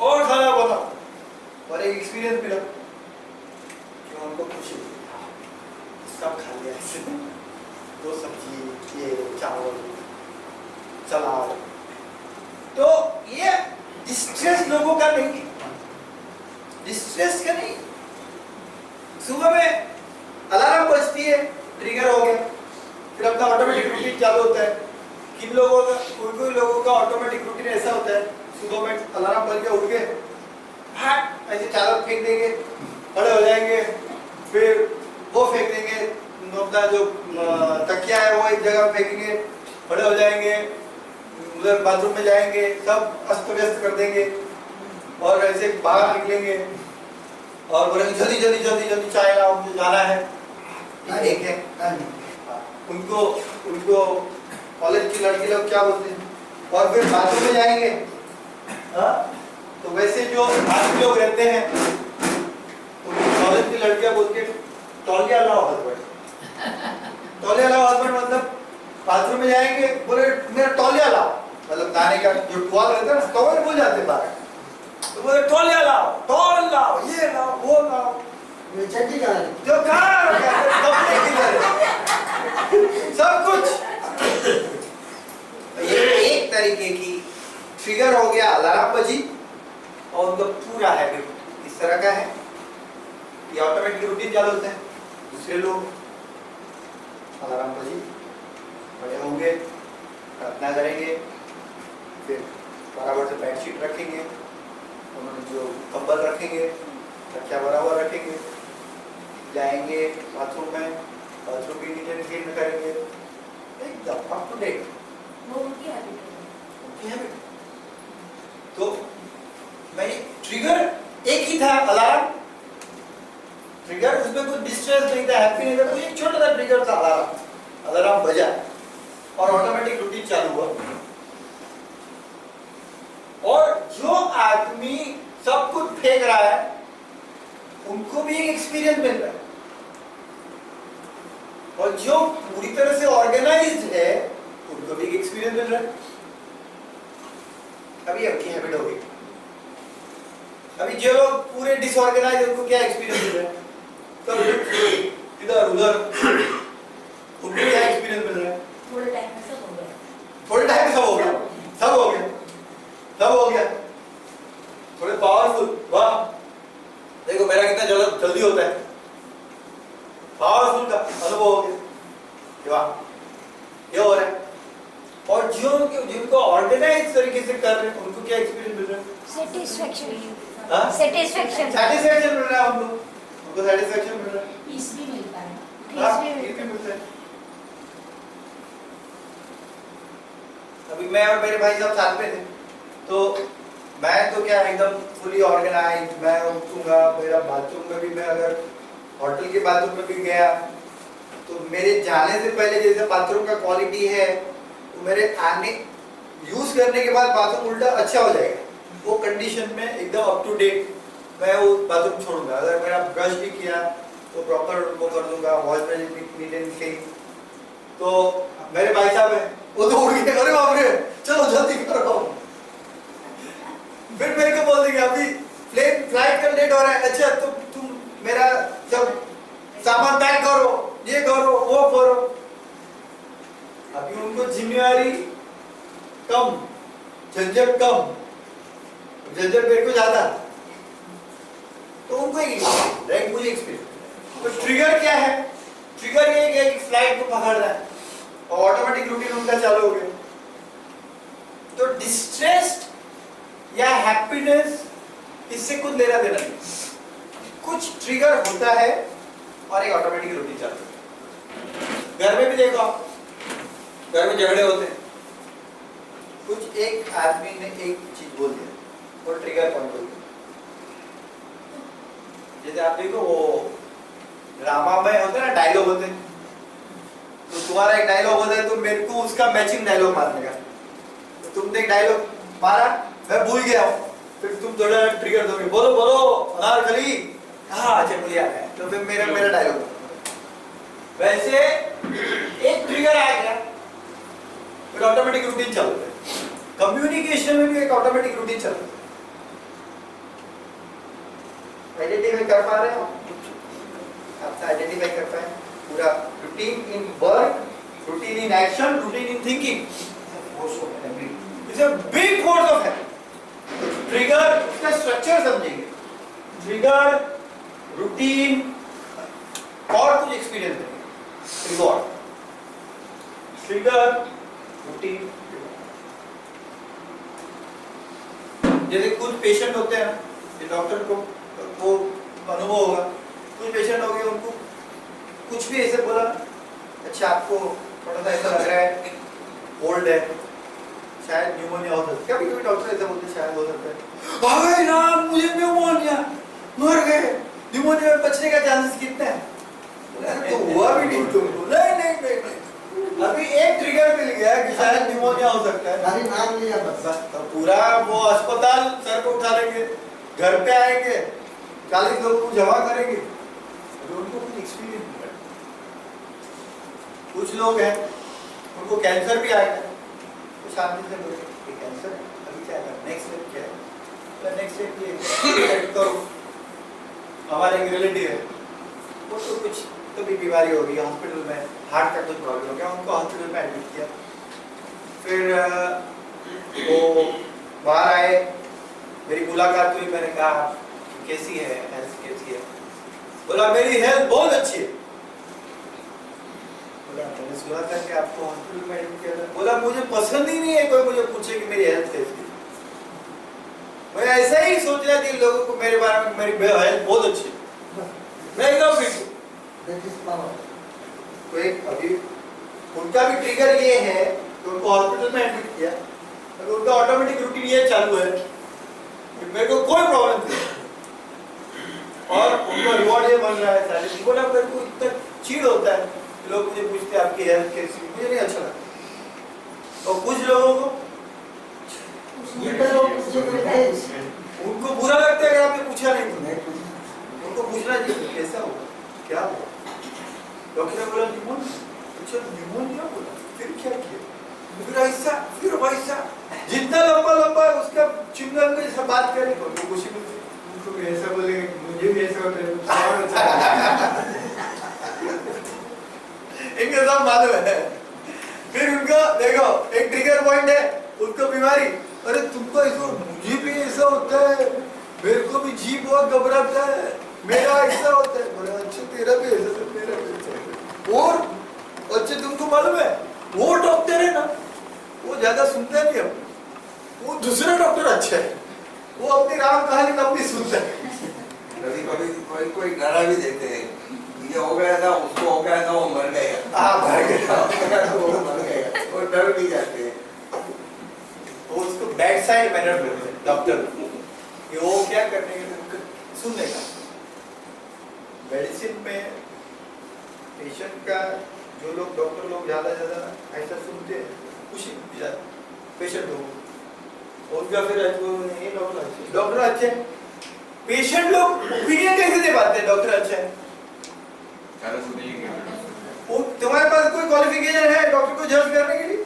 और खाना बनाओ, और एक एक्सपीरियंस मिला कि उनको खुशी मिली, सब खा लिया ऐसे, 2 सब्जी, ये चावल, सलाद। तो ये डिस्ट्रेस लोगों का नहीं, डिस्ट्रेस का नहीं। सुबह में अलार्म बजती है, ट्रिगर हो गया, फिर अपना ऑटोमेटिक रूटीन चालू होता है। किन लोगों का, कोई लोगों का ऑटोमेटिक रूटीन ऐसा होता है, सुबह में अलार्म बज के उठ के ऐसे चादर फेंक देंगे, खड़े हो जाएंगे, फिर वो फेंक देंगे, अपना जो तकिया है वो एक जगह फेंकेंगे, खड़े हो जाएंगे, उधर बाथरूम में जाएंगे, सब अस्त व्यस्त कर देंगे, और ऐसे बाहर निकलेंगे और बोलेंगे जल्दी जल्दी जल्दी जल्दी चाय लाओ, मुझे जाना है। एक है उनको कॉलेज की लड़की लोग क्या बोलते हैं, और फिर बाथरूम में जाएंगे। तो वैसे जो आदमी लोग रहते हैं, कॉलेज की लड़कियां बोलती है तौलिया लाओ हस्बैंड, तौलिया लाओ हस्बैंड, मतलब बाथरूम में जाएंगे, बोले मेरा तौलिया लाओ, मतलब दाने का जो टुवाल रहता है ना, टॉवल भूल जाते बाहर, तो बोले तौलिया लाओ, टॉवल लाओ, ये लाओ, वो लाओ, ये चड्डी का है। जो कहाँ कपड़े किधर है, सब कुछ। ये एक तरीके की ट्रिगर हो गया, अलार्म बजी, और उनका पूरा हैबिट इस तरह का है, ये ऑटोमेटिक रूटीन चालू होता है। दूसरे लोग अलार्म बजी, बड़े होंगे, प्रार्थना करेंगे, फिर बराबर से बेडशीट रखेंगे, उन्होंने जो कंबल रखेंगे, तकिया बराबर रखेंगे, जाएंगे बाथरूम में, बाथरूम भी नीट एंड क्लीन करेंगे, एकदम अप टू डेट। वो उनकी हैबिट है। तो मैं ट्रिगर एक ही था, अलार्म ट्रिगर, उसमें कुछ डिस्ट्रेस नहीं था, हैप्पी नहीं था, तो एक छोटा सा ट्रिगर था अलार्म, अलार्म बजा और ऑटोमेटिक रूटीन चालू हुआ। और जो आदमी सब कुछ फेंक रहा है, उनको भी एक एक्सपीरियंस मिल रहा है, और जो पूरी तरह से ऑर्गेनाइज्ड है, उनको भी एक एक्सपीरियंस मिल रहा है। अभी आपकी हैबिट हो गई। अभी जो लोग पूरे डिसऑर्गेनाइज, उनको क्या एक्सपीरियंस मिल रहा है, तो इधर उधर, उनको क्या एक्सपीरियंस मिल रहा है, थोड़े टाइम में सब हो गया। थोड़े टाइम में सब हो गया, सब हो गया, सब हो गया, थोड़े पावरफुल। वाह, देखो मेरा कितना जल्दी होता है, पावरफुल का अनुभव हो गया, वाह ये हो रहा है। और जिनको ऑर्गेनाइज तरीके से कर रहे हैं, उनको क्या एक्सपीरियंस मिल रहा है, सेटिस्फेक्शन, सेटिस्फेक्शन मिल रहा है, उनको सेटिस्फेक्शन मिल रहा है, पीस भी मिलता है। पीस भी मिलता है। अभी मैं और मेरे भाई साहब साथ में थे, तो मैं तो क्या एकदम फुली ऑर्गेनाइज, मैं उठूंगा, मेरा बाथरूम में भी, मैं अगर होटल के बाथरूम में भी गया तो मेरे जाने से पहले जैसे बाथरूम का क्वालिटी है, तो मेरे आने यूज करने के बाद बाथरूम उल्टा अच्छा हो जाएगा, वो कंडीशन में एकदम अप टू डेट मैं वो बाथरूम छोड़ूंगा। अगर मेरा ब्रश भी किया तो प्रॉपर वो कर दूंगा, wash brush neat and clean. तो मेरे भाई साहब है, वो तो उड़ के, अरे बाप रे चलो जल्दी करो, फिर मेरे को बोल देंगे अभी फ्लाइट का लेट हो रहा है, अच्छा तो तुम मेरा सब सामान पैक करो, ये करो, वो करो। अभी उनको जिम्मेवारी कम, झंझट कम, झंझट मेरे को ज्यादा, तो उनको एक मुझे एक्सपीरियंस। तो ट्रिगर क्या है, ट्रिगर ये है कि फ्लाइट को पकड़ रहा है और ऑटोमेटिक रूटीन उनका चालू हो गया। तो डिस्ट्रेस्ड या हैप्पीनेस, इससे कुछ लेना देना नहीं, कुछ ट्रिगर होता है और एक ऑटोमेटिक रूटीन चालू होता है। घर में भी देखो, घर में झगड़े होते हैं, कुछ एक आदमी ने एक चीज बोल दिया, वो ट्रिगर पॉइंट होगी। जैसे आप देखो वो ड्रामा में होते हैं ना, डायलॉग होते हैं, तो तुम्हारा एक डायलॉग होता है तो मेरे को उसका मैचिंग डायलॉग मारने का, तो तुमने एक डायलॉग मारा, मैं भूल गया हूँ, फिर तुम थोड़ा ट्रिगर दोगे, बोलो बोलो अनारकली, हाँ चलिए आ गया, तो फिर मेरा डायलॉग। वैसे एक ट्रिगर आ गया फिर ऑटोमेटिक रूटीन चल रहा है। कम्युनिकेशन में भी एक ऑटोमेटिक रूटीन चल रहा है। आइडेंटिफाई कर पा रहे हो आप? आइडेंटिफाई कर पाए पूरा routine in work, routine in action, routine in thinking, it's a big force of habit. Trigger, उसका स्ट्रक्चर समझेंगे, ट्रिगर, रूटीन और कुछ एक्सपीरियंस देंगे, रिवॉर्ड, ट्रिगर, रूटीन। जैसे कुछ पेशेंट होते हैं ना, डॉक्टर को वो अनुभव होगा, कुछ पेशेंट हो गए उनको कुछ भी ऐसे बोला, अच्छा आपको थोड़ा सा ऐसा लग रहा है कोल्ड है, शायद न्यूमोनिया हो सकता है, कभी कभी डॉक्टर ऐसे बोलते हैं शायद हो सकता है, अरे राम मुझे न्यूमोनिया, मर गए, न्यूमोनिया में बचने का चांसेस कितने हैं? तो हुआ भी नहीं तुमको, नहीं अभी एक ट्रिगर मिल गया कि शायद न्यूमोनिया हो सकता है, खाली नाम लिया बस। तो पूरा वो अस्पताल सर को उठा लेंगे, घर पे आएंगे, 40 लोगों को जमा करेंगे, तो उनको कुछ एक्सपीरियंस नहीं है। कुछ लोग हैं उनको कैंसर भी आएगा, तो शांति से बोलेंगे कैंसर है, अभी क्या है, नेक्स्ट स्टेप क्या है, तो नेक्स्ट स्टेप ये करो। हमारे एक रिलेटिव है, वो तो कुछ तो भी बीमारी हो गई, हॉस्पिटल में हार्ट का कुछ प्रॉब्लम हो गया, उनको हॉस्पिटल में एडमिट किया, फिर वो बाहर आए, मेरी मुलाकात हुई, मैंने कहा कैसी है, हेल्थ कैसी है, बोला मेरी हेल्थ बहुत अच्छी है। बोला मैंने सुना था कि आपको हॉस्पिटल में एडमिट किया था, बोला मुझे पसंद ही नहीं है कोई मुझे पूछे कि मेरी हेल्थ कैसी है। मैं ऐसा ही सोच रहा था लोगों को मेरे बारे में मेरी हेल्थ बहुत अच्छी है, मैं एकदम फिट हूँ। तो एक अभी उनका भी ट्रिगर ये है कि उनको हॉस्पिटल में एडमिट किया, तो उनका ऑटोमेटिक रूटीन ये चालू है कि मेरे को कोई प्रॉब्लम नहीं, और उनका रिवॉर्ड ये बन रहा है सारे। बोला मेरे को इतना चिढ़ होता है लोग मुझे पूछते हैं आपकी हेल्थ कैसी, मुझे नहीं अच्छा लगता। और कुछ लोगों को उनको बुरा लगता है अगर आपने पूछा नहीं, उनको पूछना चाहिए कैसा होगा, क्या होगा। डॉक्टर ने बोला न्यूमोनिया, अच्छा न्यूमोनिया बोला, फिर क्या किया, फिर ऐसा, फिर वैसा, जितना लंबा लंबा है उसका चिंगम के जैसा बात करें, उनको खुशी मिलती है, उनको भी ऐसा बोलेंगे, मुझे भी ऐसा होता है, इनके सब मालूम है। फिर उनका देखो एक ट्रिगर पॉइंट है, उनको बीमारी, अरे तुमको ऐसा, मुझे भी ऐसा होता है, मेरे को भी जी बहुत घबराता है, मेरा ऐसा होता है, बोला अच्छा तेरा भी ऐसा है, मेरा भी ऐसा है। और अच्छा तुमको मालूम है वो डॉक्टर है ना, वो ज्यादा सुनता नहीं, वो दूसरा डॉक्टर अच्छा है, वो अपनी राम कहानी कम नहीं सुनता है। कभी कभी कोई डरा भी देते हैं, ये हो गया था, उसको हो गया था, वो मर गया, हाँ मर गया, वो मर गया, वो डर भी जाते हैं। वो उसको बैक साइड मैनर बोलते हैं डॉक्टर, कि वो क्या करने के सुनने का। मेडिसिन में पेशेंट का जो लोग डॉक्टर लोग ज्यादा ऐसा सुनते हैं, खुशी मिलती है पेशेंट लोग, उनका फिर ये डॉक्टर अच्छे, पेशेंट लोग ओपिनियन कैसे दे पाते हैं डॉक्टर अच्छा है। तुम्हारे पास कोई क्वालिफिकेशन है डॉक्टर को जज करने के लिए?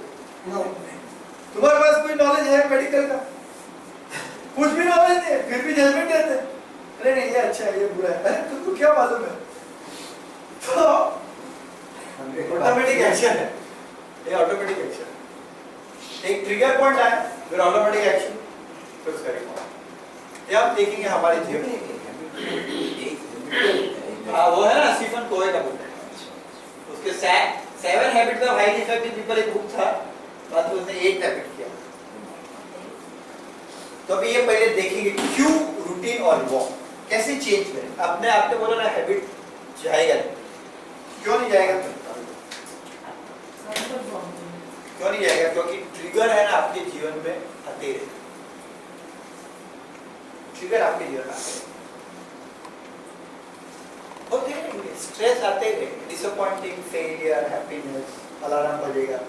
तुम्हारे पास कोई नॉलेज है मेडिकल का? कुछ भी नॉलेज नहीं, फिर भी जजमेंट देते हैं, अरे नहीं ये अच्छा है, ये बुरा है, अरे तुमको क्या मालूम है? तो ऑटोमेटिक एक्शन है, ये ऑटोमेटिक एक्शन। एक ट्रिगर पॉइंट आया, फिर ऑटोमेटिक एक्शन, फिर उसका रिकॉर्ड। ये आप देखेंगे हमारे जीवन में। वो है ना स्टीफन कोवे का बुक, उसके 7 habits of highly effective people एक बुक था, बाद में उसने 8 हैबिट किया। तो अभी ये पहले देखेंगे क्यों रूटीन और रिवॉर्ड कैसे चेंज करें। अपने आप ने बोला ना हैबिट जाएगा नहीं, क्यों नहीं जाएगा? क्यों नहीं जाएगा? क्योंकि ट्रिगर है ना आपके जीवन में आते रहे। ट्रिगर आपके जीवन में आते हैं। होते रहेंगे, स्ट्रेस आते रहेंगे, डिसअपॉइंटिंग, फेलियर, हैप्पीनेस, अलार्म बजेगा,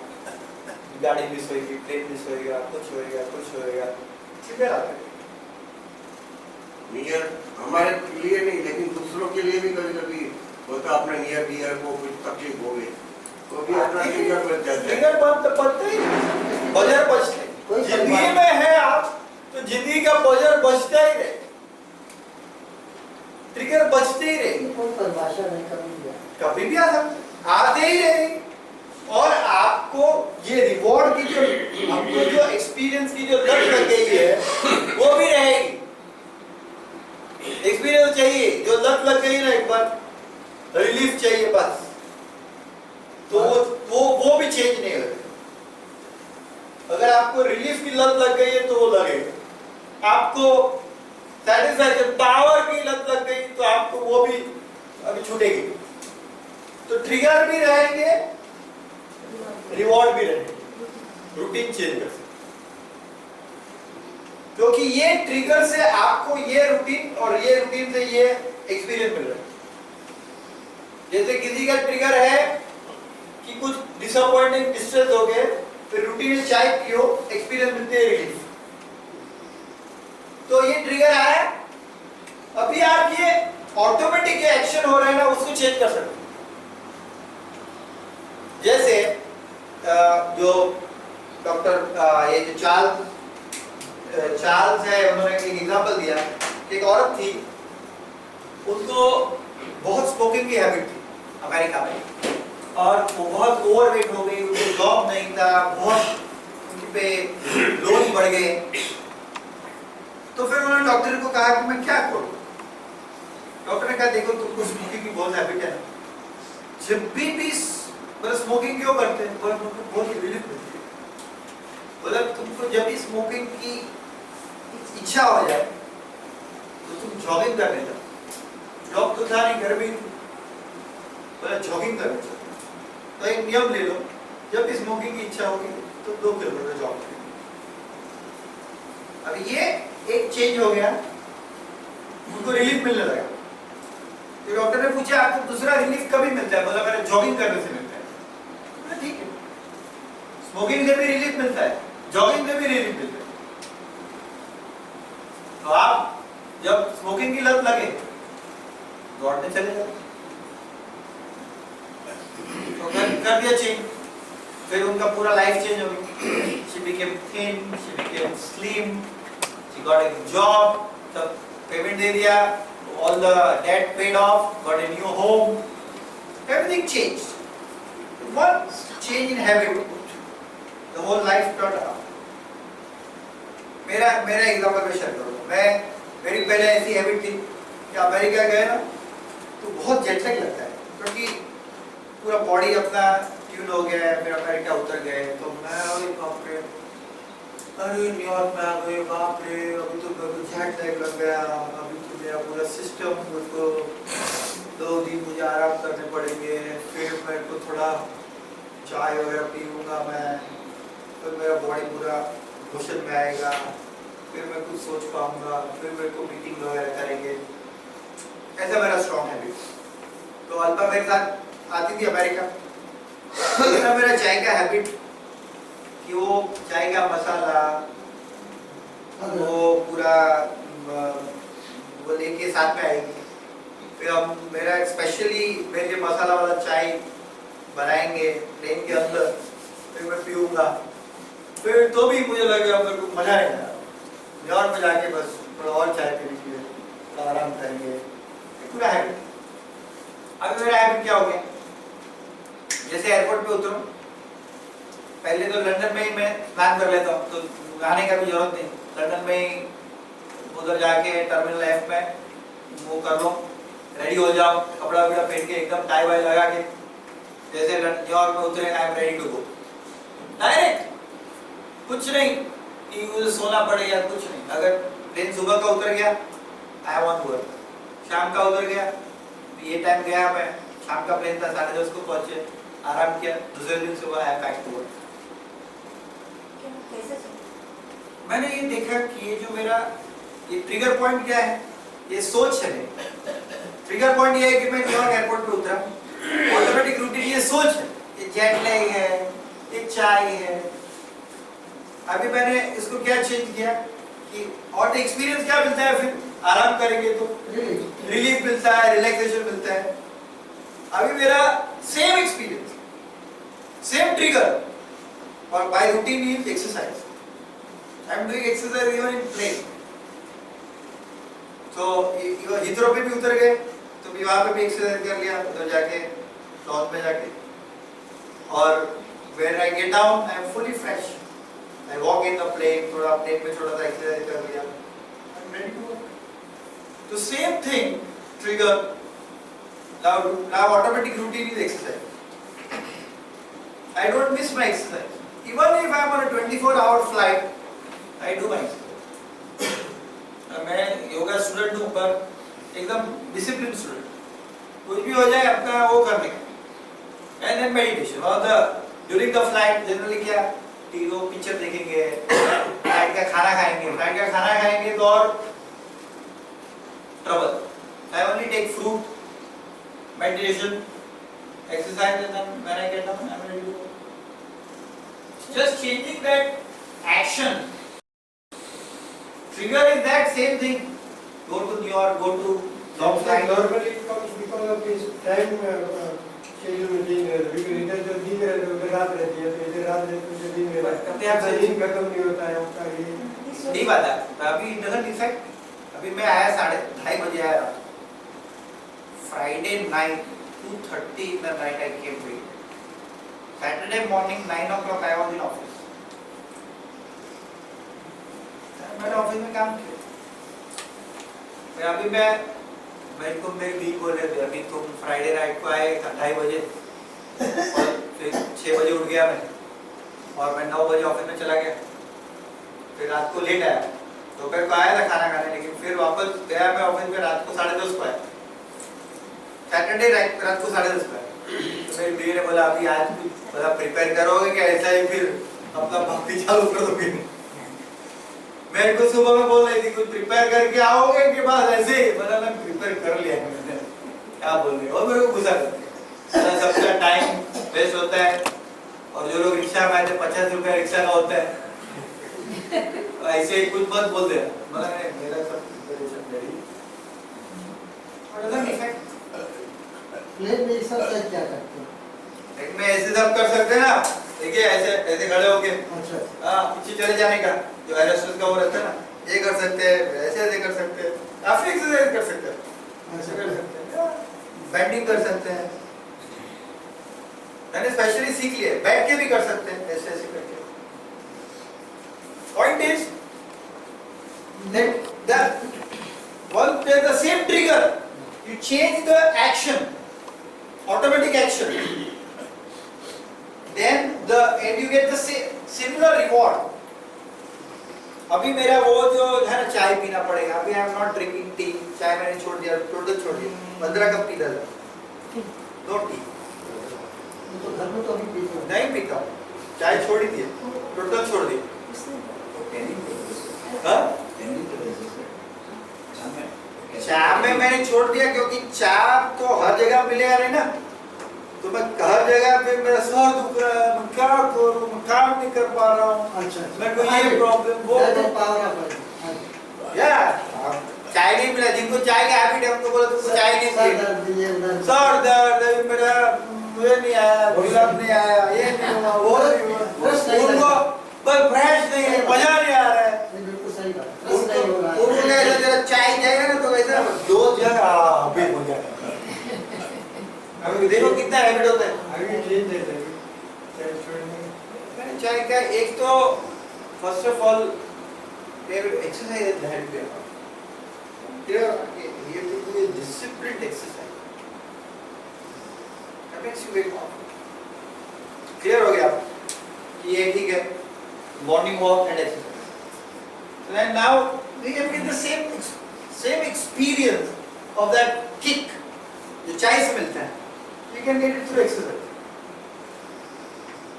गाड़ी मिस होगी, ट्रेन मिस होएगा, कुछ होएगा, ट्रिगर आते रहेंगे। नियर हमारे लिए नहीं लेकिन दूसरों के लिए भी कभी कभी होता, अपने नियर डियर को कुछ तकलीफ हो गई तो भी अपना ट्रिगर बच जाता है। ट्रिगर बनते ही बजर बचते, जिंदगी में है आप तो जिंदगी का बजर बचता ही रहे, ट्रिगर बचते ही रहे, कोई परिभाषा नहीं कभी भी आ सकते, आते ही रहे। और आपको ये रिवॉर्ड की जो हमको जो एक्सपीरियंस की जो लत लग गई है वो भी रहेगी। एक्सपीरियंस चाहिए, जो लत लग गई ना एक बार, रिलीफ चाहिए बस, तो वो भी चेंज नहीं होगा। अगर आपको रिलीफ की लत लग गई है तो वो लगेगा, आपको सैटिस्फैक्शन पावर की लत लग गई तो आपको वो भी अभी छूटेगी। तो ट्रिगर भी रहेंगे, रिवॉर्ड भी रहेंगे, रूटीन चेंज कर सकते, क्योंकि ये ट्रिगर से आपको ये रूटीन और ये रूटीन से ये एक्सपीरियंस मिल रहा है। जैसे किसी का ट्रिगर है कि कुछ डिसअपॉइंटिंग डिस्ट्रेस हो गए, फिर रूटीन में चाय पियो, एक्सपीरियंस मिलते है रिलीफ। तो ये ट्रिगर आया, अभी आप ये ऑटोमेटिक जो एक्शन हो रहे हैं ना उसको चेंज कर सकते। जैसे जो डॉक्टर ये जो चार्ल्स है, उन्होंने एक एग्जांपल दिया, एक औरत थी, उनको बहुत स्मोकिंग की हैबिट थी अमेरिका में, और वो बहुत ओवरवेट हो गई, उनको जॉब नहीं था, बहुत उनके पे लोन बढ़ गए। तो फिर उन्होंने डॉक्टर को कहा कि मैं क्या करूं। डॉक्टर ने कहा देखो तुमको स्मोकिंग की बहुत हैबिट है, जब भी मतलब स्मोकिंग क्यों करते हैं, बोला तुमको बहुत रिलीफ मिलती है। बोला तुमको जब भी स्मोकिंग की इच्छा हो जाए तो तुम जॉगिंग करने जाओ। जॉब तो था नहीं, घर में बोला जॉगिंग करने जाओ। तो एक नियम ले लो, जब भी स्मोकिंग की इच्छा होगी तो 2 किलोमीटर जॉग करो। अब ये एक चेंज हो गया, उनको रिलीफ मिलने लगा। तो डॉक्टर ने पूछा आपको दूसरा रिलीफ कभी मिलता है, बोला मेरे जॉगिंग करने से मिलता है। बोला ठीक है, स्मोकिंग से भी रिलीफ मिलता है, जॉगिंग से भी रिलीफ मिलता है। तो आप जब स्मोकिंग की लत लगे दौड़ने चले जाओ, तो कर दिया चेंज। फिर उनका पूरा लाइफ चेंज हो गया। She became thin, she became slim, she got a job, सब पेमेंट दे दिया, all the debt paid off, got a new home, everything changed. One change in habit, the whole life turned around. मेरा example में share करूँगा। मेरी पहले ऐसी habit थी कि अमेरिका गए ना तो बहुत जेट लैग लगता है, क्योंकि पूरा बॉडी अपना ट्यून हो गया है। फिर अमेरिका उतर गए तो मैं अरे न्यूयॉर्क में आ गए, बाप रे अभी तो जेट लैग लग गया, अभी तो मेरा पूरा सिस्टम, मुझको 2 दिन मुझे आराम करने पड़ेंगे, फिर मेरे को थोड़ा चाय वगैरह पीऊँगा मैं, फिर मेरा बॉडी पूरा घुसन में आएगा, फिर मैं कुछ सोच पाऊंगा, फिर मेरे को मीटिंग वगैरह करेंगे। ऐसा मेरा स्ट्रॉन्ग हैबिट। तो अल्पा मेरे साथ आती थी अमेरिका, तो मेरा चाय का हैबिट कि वो चाय का मसाला वो पूरा वो लेके साथ में आएगी। फिर हम मेरा स्पेशली मेरे लिए मसाला वाला चाय बनाएंगे प्लेन के अंदर, फिर मैं पीऊँगा। फिर तो भी मुझे लगेगा मेरे को मजा नहीं आया, न्यूयॉर्क में जाके बस थोड़ा और चाय पीएंगे, थोड़ा आराम करेंगे, पूरा हैबिट। अभी मेरा हैबिट क्या हो गया, जैसे एयरपोर्ट पे उतरूं, पहले तो लंदन में ही मैं प्लान कर लेता हूँ, तो आने का भी जरूरत नहीं, लंदन में ही उधर जाके टर्मिनल F में वो कर लो, रेडी हो जाओ, कपड़ा वपड़ा पहन के एकदम टाई वाई लगा के, जैसे न्यूयॉर्क में उतरे I am ready to go, direct. कुछ नहीं कि मुझे सोना पड़े या कुछ नहीं। अगर प्लेन सुबह का उतर गया आई वांट टू वर्क, शाम का उतर गया, ये टाइम गया मैं, शाम का प्लेन था 10:30 को पहुंचे, आराम किया, दूसरे दिन सुबह आई बैक टू वर्क। कैसे? मैंने ये देखा कि ये जो मेरा ये ट्रिगर पॉइंट क्या है? ये सोच है मेरी। ट्रिगर पॉइंट ये है कि मैं न्यूयॉर्क एयरपोर्ट पे उतरा, ऑटोमेटिक रूटीन ये सोच है, ये जेट लैग है, ये चाय है। अभी मैंने इसको क्या चेंज किया कि और एक्सपीरियंस क्या मिलता है, फिर आराम करेंगे तो रिलीफ मिलता है, रिलैक्सेशन मिलता है। अभी मेरा सेम एक्सपीरियंस, सेम ट्रिगर, और by routine is exercise. I am doing exercise even in plane. तो हिथरो पे भी उतर गए तो भी वहां पे भी एक्सरसाइज कर लिया उधर जाके, लॉन्च में जाके। और when I get down I am fully fresh. I walk in the plane, थोड़ा प्लेन में थोड़ा सा एक्सरसाइज कर लिया, I am ready to work. तो same thing trigger, now automatic routine is exercise. I don't miss my exercise. Even if I am on a 24-hour flight, I do my exercise. मैं yoga student हूँ, पर एकदम discipline student. कुछ भी हो जाए अपना वो करने का। And then meditation. और during the flight जनरली क्या, टीवी पिक्चर देखेंगे, फ्लाइट का खाना खाएंगे। फ्लाइट का खाना खाएंगे तो और trouble. I only take fruit, meditation, exercise, and then when I get down, I'm ready to go. Just changing that action. Trigger is that same thing. Go to New York, go to long flight. Normally it comes because of this time schedule being because इधर जो दिन रहता है उधर रात रहती है, तो इधर रात रहती है उधर दिन रहता है। कभी आप दिन खत्म नहीं होता है उसका ये नहीं पता। अभी it doesn't affect. अभी मैं आया 2:30 बजे आया रात। Friday night 2:30 in the night I came to it. Saturday morning 9 o'clock I was in office. मैंने ऑफिस में काम किया। अभी मेरे को मेरी दी बोले थे अभी तुम फ्राइडे नाइट को आए 2:30 बजे, और फिर 6 बजे उठ गया मैं, और मैं 9 बजे ऑफिस में चला गया। फिर रात को लेट आया, दोपहर को आया था खाना खाने, लेकिन फिर वापस गया मैं ऑफिस में रात को 10:30 को आया। सैटरडे रात को 10:30 को आया। तो मेरी बीवी ने बोला अभी आज भी थोड़ा प्रिपेयर करोगे क्या, ऐसा ही फिर अपना भक्ति चालू कर दोगे? मेरे को सुबह में बोल रही थी कुछ प्रिपेयर करके आओगे के बाद ऐसे ही, बोला मैं प्रिपेयर कर लिया मैंने, क्या बोल रही, और मेरे को गुस्सा करती है। सबका टाइम वेस्ट होता है, और जो लोग रिक्शा में आते 50 रुपया रिक्शा का होता है, ऐसे ही कुछ मत बोल दे। बोला मेरा सब प्रिपरेशन रेडी, और इफेक्ट प्लेन में एक्सरसाइज क्या करते हैं? एक में ऐसे सब कर सकते हैं ना, देखिए ऐसे ऐसे खड़े होके, अच्छा, हाँ पीछे चले जाने का, जो एरोस्पेस का वो रहता है ना, ये कर सकते हैं, ऐसे ऐसे कर सकते हैं, काफी एक्सरसाइज कर सकते हैं, ऐसे कर सकते हैं, बेंडिंग कर सकते हैं। मैंने स्पेशली सीख लिया, बैठ के भी कर सकते हैं, ऐसे ऐसे करके। Point is that one the same trigger, you change the action, automatic action, then and you get the similar reward. अभी मेरा वो जो है ना चाय पीना पड़ेगा, अभी I am not drinking tea, चाय मैंने छोड़ दिया, टोटल छोड़ दिया, 15 कप पीता था, नो टी। तो घर में तो अभी पीते हो? नहीं पीता हूँ, चाय छोड़ ही दी, टोटल छोड़ दी। हाँ? चाय में मैंने छोड़ दिया क्योंकि चाय तो हर जगह मिलेगा नहीं ना, तो मैं हर जगह पे मेरा सर दुख रहा है, मैं क्या करूँ, मैं काम नहीं कर पा रहा हूँ, अच्छा, मेरे को ये प्रॉब्लम वो यार चाय नहीं मिला, जिनको चाय का हैबिट है उनको बोला तुमको चाय नहीं मिली, सर दर्द मेरा, मुझे नहीं आया, गुलाब नहीं आया, ये नहीं हुआ, वो नहीं हुआ, उनको बस फ्रेश नहीं है, मजा नहीं आ रहा है। बिल्कुल सही बात, रस नहीं हो रहा है। उनको ऐसा जरा चाय जाएगा ना तो वैसा दो जगह अभी हो जाएगा। अभी देखो कितना हैबिट होता है। अभी चेंज है चाय छोड़ने। चाय का एक तो first of all exercise is that way, ये तो disciplined exercise, that makes you very powerful. Clear हो गया कि ये ठीक है, morning walk and exercise. And now we can get the same experience of that kick जो चाय से मिलता है, you can get it through exercise।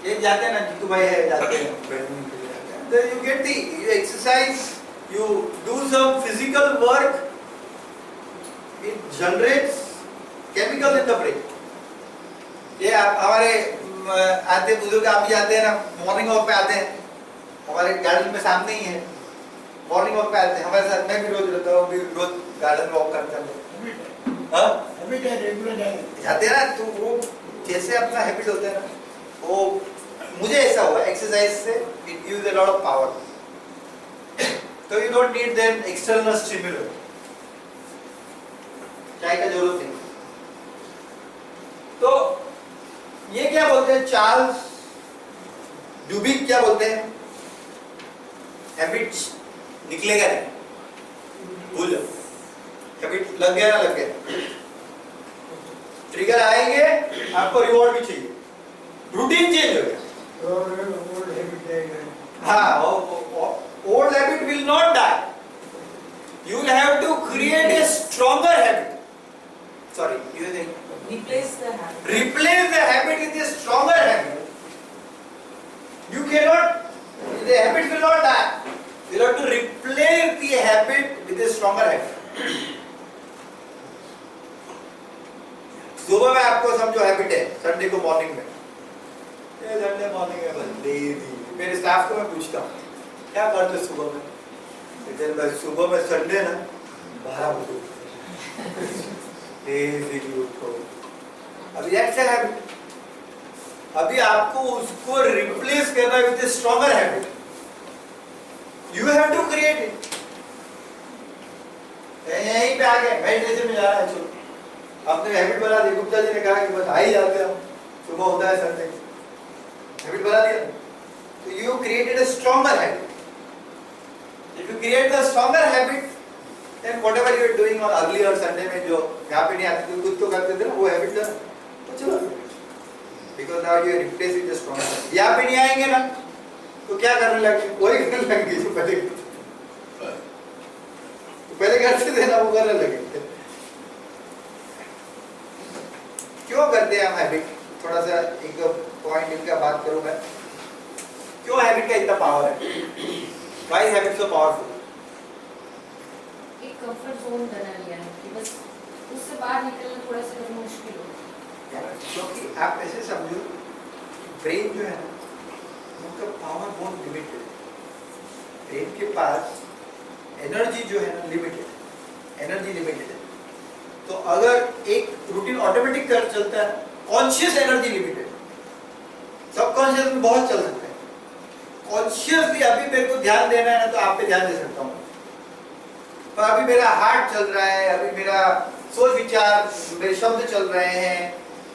ये जाते हैं ना, जीतू भाई है जाते हैं, then you get the exercise you do some physical work, it generates chemical in the brain. ये हमारे आते बुजुर्ग आप भी आते हैं ना, मॉर्निंग वॉक पे आते हैं, हमारे गार्डन में सामने ही है, मॉर्निंग वॉक पे आते हैं हमारे साथ, मैं भी रोज रहता हूँ, भी रोज गार्डन वॉक करता हूँ। हाँ जाते हैं ना, तो वो जैसे अपना हैबिट होता है ना, वो मुझे ऐसा हुआ एक्सरसाइज से, it gives a lot of power. So you don't need then external stimulant. चाय का जरूरत नहीं। तो ये क्या बोलते हैं, चार्ल्स डुबिक क्या बोलते हैं, हैबिट निकलेगा नहीं, भूल जाओ, हैबिट लग गया ना लग गया, ट्रिगर आएंगे, आपको रिवॉर्ड भी चाहिए, रूटीन चेंज हो गया। हाँ, old habit will not die. You will have to create a stronger habit. Sorry, you think? Replace the habit. Replace the habit with a stronger habit. You cannot, the habit will not die. You have to replace the habit with a stronger habit. सुबह में आपको समझो habit है, Sunday को morning में, ये Sunday morning में बस लेजी, मेरे स्टाफ को मैं पूछता हूँ क्या करते सुबह में, सुबह में संडे ना 12 बजे उठो, अभी एक्शन हैबिट, अभी आपको उसको रिप्लेस करना है with stronger habit, you have to create it. यहीं पे आ गए, मेडिटेशन में जा रहा है, चलो आपने हैबिट बना दी, गुप्ता जी ने कहा कि बस आ ही जाते हैं, सुबह होता है संडे, हैबिट बना दिया, तो you created a stronger habit. If you create the stronger habit, then whatever you are doing on earlier Sunday में जो यहाँ पे नहीं आते थे, खुद तो करते थे ना, वो हैबिट था, तो चलो, because now you are replacing the stronger. यहाँ पे नहीं आएंगे ना, तो क्या करने लगे, वही करने लगे जो पहले करते थे ना, वो करने लगे। क्यों करते हैं हम हैबिट? थोड़ा सा एक पॉइंट इनका बात करूँ मैं, क्यों हैबिट का इतना पावर है? Why is habit so powerful? एक कंफर्ट जोन बना लिया है कि बस उससे बाहर निकलना थोड़ा सा मुश्किल हो, क्योंकि आप ऐसे समझो, ब्रेन जो है ना, उनका पावर बहुत लिमिटेड है, ब्रेन के पास एनर्जी जो है ना लिमिटेड, एनर्जी लिमिटेड है, तो अगर एक रूटीन ऑटोमेटिक चलता है, कॉन्शियस एनर्जी लिमिटेड, सबकॉन्शियस में बहुत चल सकता है, कॉन्शियसली अभी मेरे को ध्यान देना है ना, तो आप पे ध्यान दे सकता हूँ, तो अभी मेरा हार्ट चल रहा है, अभी मेरा सोच विचार, मेरे शब्द चल रहे हैं,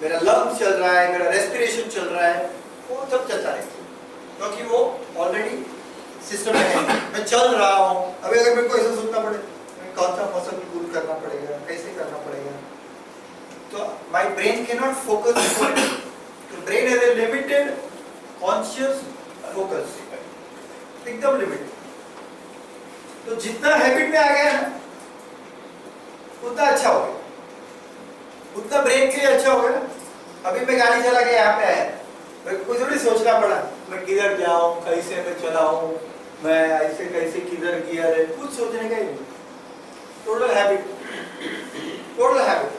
मेरा लंग्स चल रहा है, मेरा रेस्पिरेशन चल रहा है, वो सब चलता है, क्योंकि वो ऑलरेडी सिस्टम में है, मैं चल रहा हूँ। अभी अगर मेरे को ऐसा सोचना पड़े, कौन सा मसल कूल करना पड़ेगा, कैसे करना पड़ेगा, तो my brain can not focus, brain has a limited conscious focus, एकदम लिमिटेड। तो जितना हैबिट में आ गया ना, उतना अच्छा हो गया, उतना ब्रेन के लिए अच्छा हो गया ना। अभी मैं गाड़ी चला के यहाँ पे आया, मैं कुछ भी सोचना पड़ा, मैं किधर जाऊँ, कैसे मैं चलाऊँ, मैं ऐसे कैसे किधर गियर है, कुछ सोचने का ही नहीं, टोटल हैबिट, टोटल हैबिट।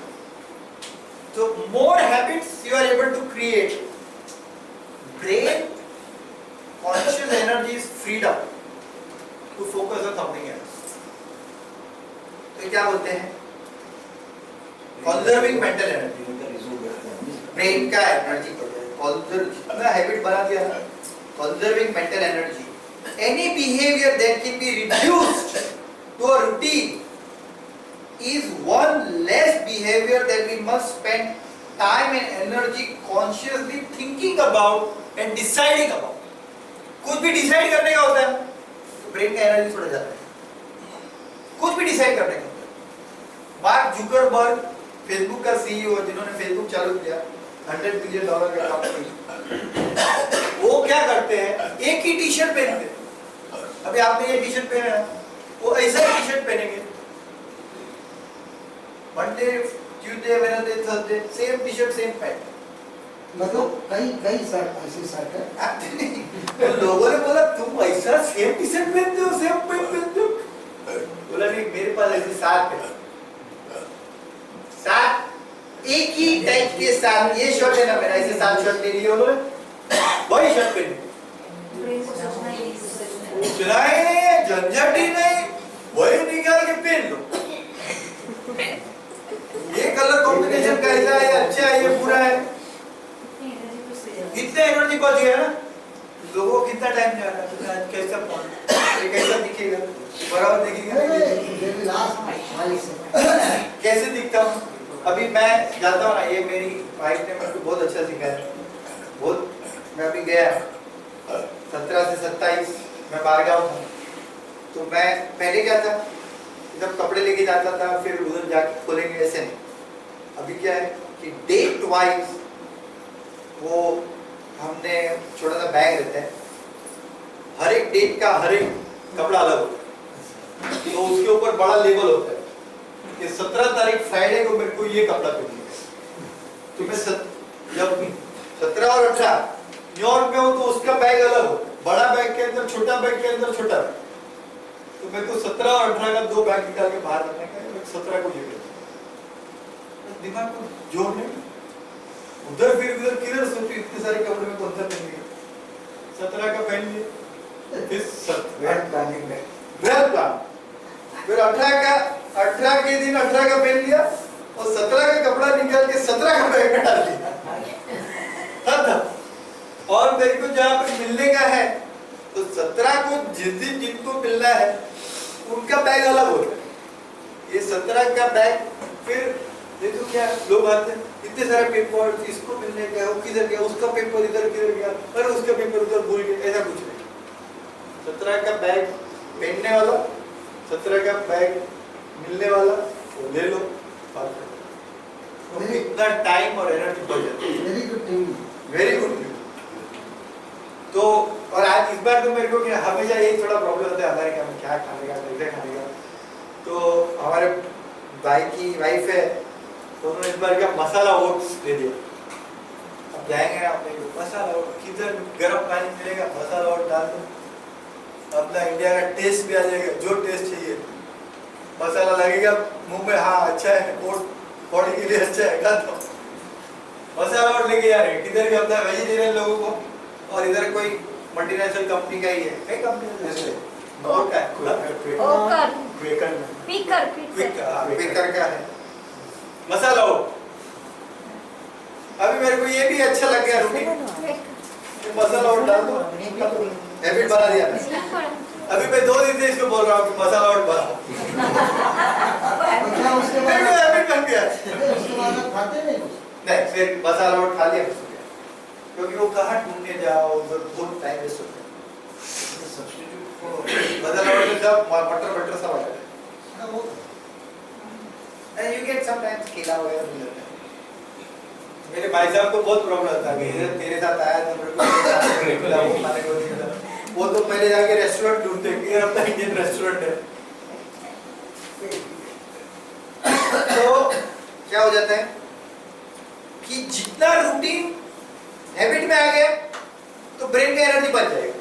तो more habits you are able to create, brain conscious energy is freed up to focus on something else. तो क्या बोलते हैं, conserving mental energy, ब्रेन का एनर्जी अपना हैबिट बना दिया ना, conserving mental energy. Any behavior that can be reduced to a routine is one less behavior that we must spend time and energy consciously thinking about and deciding about. कुछ भी decide करने का होता है तो ब्रेन का energy थोड़ा जाता है, कुछ भी डिसाइड करने का होता है। मार्क जुकरबर्ग फेसबुक का सीईओ, जिन्होंने फेसबुक चालू किया, $100 बिलियन का कंपनी, वो क्या करते हैं, एक ही टी शर्ट पहनते हैं। अभी आपने ये टी शर्ट पहना है, वो ऐसा ही टी शर्ट पहनेंगे, Monday Tuesday Wednesday Thursday same T shirt same pant, मतलब कई शर्ट ऐसे शर्ट है। तो लोगों ने बोला तुम ऐसा सेम टी शर्ट पहनते हो, सेम पैंट पहनते हो, नहीं, मेरे पास ऐसे 7 है, 7 एक ही टाइप के 7, ये शर्ट है ना मेरा, ऐसे 7 शर्ट ले लिए उन्होंने, वही शर्ट पहनी, चुनाई नहीं है, झंझट ही नहीं, वही निकाल के पहन लो। ये कलर कॉम्बिनेशन कैसा है, अच्छा है, ये पूरा है, इतना एनर्जी बच गया ना। लोगों को कितना टाइम जा रहा है, कैसा ये कैसा दिखेगा, बराबर दिखेगा कैसे दिखता हूँ। अभी मैं जाता हूँ ना, ये मेरी वाइफ ने मुझको बहुत अच्छा सिखाया, बहुत। मैं अभी गया 17 से 27 मैं बाहर गया था, तो मैं पहले क्या था, जब कपड़े लेके जाता था फिर उधर जाके खोलेंगे, ऐसे नहीं। अभी क्या है कि डेट वाइज वो हमने छोटा सा बैग रहता है, हर एक डेट का हर एक कपड़ा अलग होता है, तो उसके ऊपर बड़ा लेबल होता है कि 17 तारीख फ्राइडे को मेरे को ये कपड़ा पहनना है। तो मैं जब 17 और 18 न्यूयॉर्क में हो तो उसका बैग अलग हो, बड़ा बैग के अंदर छोटा बैग के अंदर छोटा बैग, तो मेरे को 17 और 18 का 2 बैग निकाल के बाहर रखने का, 17 को ये दिमाग को जोड़ने उधर फिर उधर किधर सोचो, इतने सारे कपड़े में कौन सा पहन लिया, 17 का पहन लिया, फिर 18 के दिन 18 का पहन लिया और 17 का कपड़ा निकाल के 17 का बैग में डाल दिया। और मेरे को जहाँ पे मिलने का है तो 17 को जिस दिन जिनको मिलना है उनका बैग अलग होता है। ये 17 का बैग, फिर देखो क्या लोग आते हैं, इतने सारे पेपर, इसको मिलने गया, वो किधर गया, उसका पेपर इधर किधर गया, अरे उसका पेपर उधर भूल गया, ऐसा कुछ नहीं। 17 का बैग पहनने वाला, 17 का बैग मिलने वाला, वो ले लो, बात करो, इतना टाइम और एनर्जी बच जाती है। Very good thing, very good. तो और आज इस बार तो मेरे को क्या हमेशा यही थोड़ा प्रॉब्लम होता है अमेरिका में, क्या खाने का, कैसे खाने का। तो हमारे भाई की वाइफ है, तो उन्होंने इस बार क्या मसाला ओट्स दे दिया। अब जाएंगे ना अपने को, मसाला ओट किधर गर्म पानी मिलेगा, मसाला ओट डाल दो, अपना इंडिया का टेस्ट भी आ जाएगा, जो टेस्ट चाहिए। मसाला लगेगा मुंह में, हाँ अच्छा है, ओट बॉडी के लिए अच्छा है, खा दो। मसाला ओट लेके जा रहे हैं किधर भी, अपना वेजिटेरियन लोगों को, और इधर कोई मल्टीनेशनल कंपनी का ही है, कई कंपनी जैसे और का क्विकर का है मसाला हो। अभी मेरे को ये भी अच्छा लग गया रूटीन, मसाला और डाल दो, हैबिट बना दिया। अभी मैं 2 दिन से इसको बोल रहा हूँ कि मसाला और बना, मेरे को हैबिट बन गया। उसके बाद आप खाते नहीं, फिर मसाला और खा लिया, क्योंकि वो कहाँ ढूंढने जाओ, उधर बहुत टाइम वेस्ट होता है। मसाला और सब बटर सब आ जाता है, and you get sometimes केला वगैरह मिल जाता है। मेरे भाई साहब को बहुत प्रॉब्लम था कि इधर तेरे साथ आया तो मेरे को वो खाने को नहीं मिला। वो तो पहले जाके रेस्टोरेंट ढूंढते हैं कि अपना इंडियन रेस्टोरेंट है। तो क्या हो जाता है कि जितना रूटीन हैबिट में आ गया तो ब्रेन का एनर्जी बच जाएगा।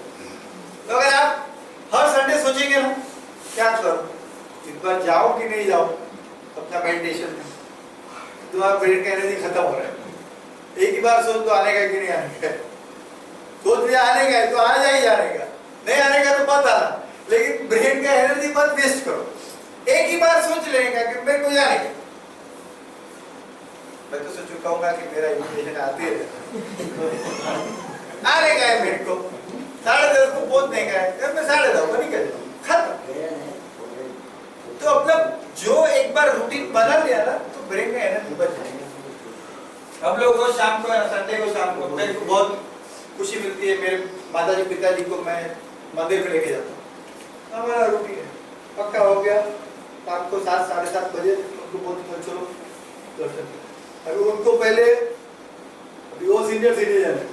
तो अगर आप हर संडे सोचेंगे ना क्या करो, इस बार जाओ कि नहीं जाओ अपना मेडिटेशन में, तो आप ब्रेन का एनर्जी खत्म हो रहा है। एक ही बार सोच तो आने का कि नहीं आने का, सोच लिया आने का है तो आ जा ही जाने का, नहीं आने का तो मत आना, लेकिन ब्रेन का एनर्जी मत वेस्ट करो। एक ही बार सोच लेने का कि मेरे को जाने का। मैं तो सोच कहूंगा कि मेरा इन्विटेशन आते है आने का है, मेरे को 10:30 को पहुंचने का है, मैं 10:30 को निकल जाऊँ, खत्म। तो अपना जो एक बार रूटीन बना लिया ना तो ब्रेन का एनर्जी बच जाएगा। हम लोग रोज शाम को, संडे को शाम को मेरे को बहुत खुशी मिलती है, मेरे माताजी पिताजी को मैं मंदिर में लेके जाता हूँ। हमारा रूटीन है, पक्का हो गया। शाम को 7, 7:30 बजे उनको बोलते चलो दर्शन। अभी उनको पहले, अभी वो सीनियर सिटीजन है,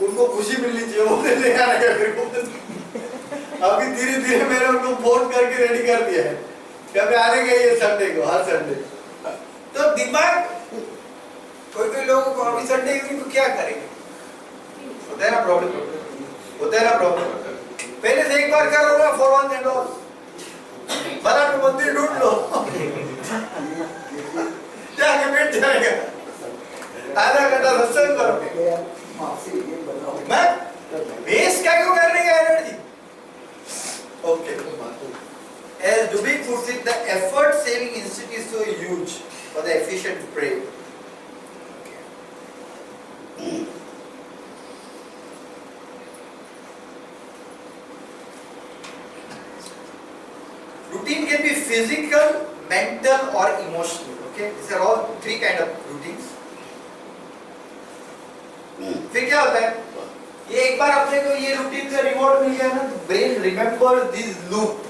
उनको खुशी मिलनी चाहिए, वो ले आने का मेरे को। अभी धीरे धीरे मैंने उनको फोन करके रेडी कर दिया है कि अभी आने का ये संडे को, हर संडे। तो दिमाग कोई लोगों को अभी संडे को क्या करेंगे, होता है ना प्रॉब्लम, होता है ना प्रॉब्लम। पहले से एक बार कर लो ना फॉर वन एंड ऑल, बना के मंदिर ढूंढ लो, जाके बैठ जाएगा, आधा घंटा सत्संग करो। मैं वेस्ट क्या क्यों करने का energy? Okay, as Dubin puts it, the effort saving instinct is so huge for the efficient brain. Routine can be physical, mental or emotional. Okay, these are all three kind of routines. फिर क्या होता है, ये एक बार अपने को ये routine का रिवॉर्ड मिल गया ना, तो brain remember this loop,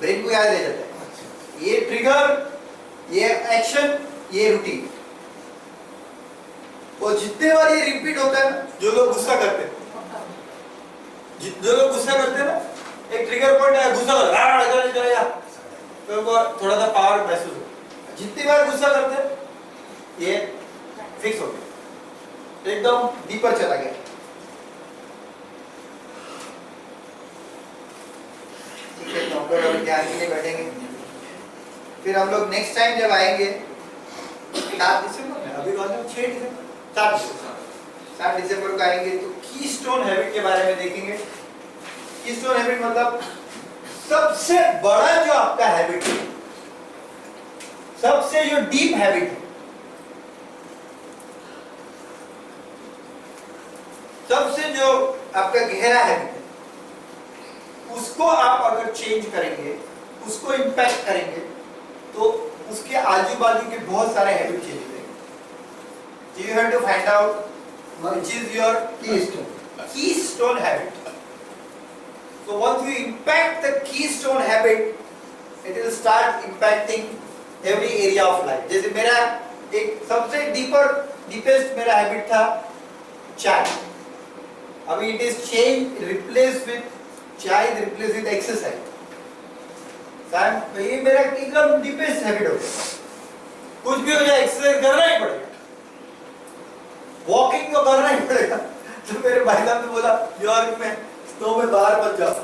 brain को याद रह जाता है ये ट्रिगर, ये एक्शन, ये रूटीन। और जितने बार ये रिपीट होता है ना, जो लोग गुस्सा करते हैं, जो लोग गुस्सा करते हैं ना, एक ट्रिगर पॉइंट है, गुस्सा तो थोड़ा सा पावर महसूस हो, जितनी बार गुस्सा करते हैं ये फिक्स हो गया, एकदम डीपर चला गया। ठीक है, तो हम लोग अभी ध्यान के लिए बैठेंगे, फिर हम लोग नेक्स्ट टाइम जब आएंगे 7 दिसंबर में, अभी 6 दिसंबर 7 दिसंबर को आएंगे तो कीस्टोन हैबिट के बारे में देखेंगे। कीस्टोन हैबिट मतलब सबसे बड़ा जो आपका हैबिट है, सबसे जो डीप हैबिट है, सबसे जो आपका गहरा हैबिट है, उसको आप अगर चेंज करेंगे, उसको इंपैक्ट करेंगे, तो उसके आजू बाजू के बहुत सारे हैबिट चेंज करेंगे। You have to find out which is your keystone habit. So once you impact the keystone habit, it will start impacting every area of life. जैसे मेरा एक सबसे डीपेस्ट मेरा हैबिट था चाय, अभी it is changed, replaced with चाय, replaced with exercise. ये मेरा एकदम डीपेस्ट हैबिट हो गया, कुछ भी हो जाए एक्सरसाइज करना ही पड़ेगा, वॉकिंग तो करना ही पड़ेगा। तो मेरे भाई साहब ने बोला न्यूयॉर्क में स्नो में बाहर मत जाओ,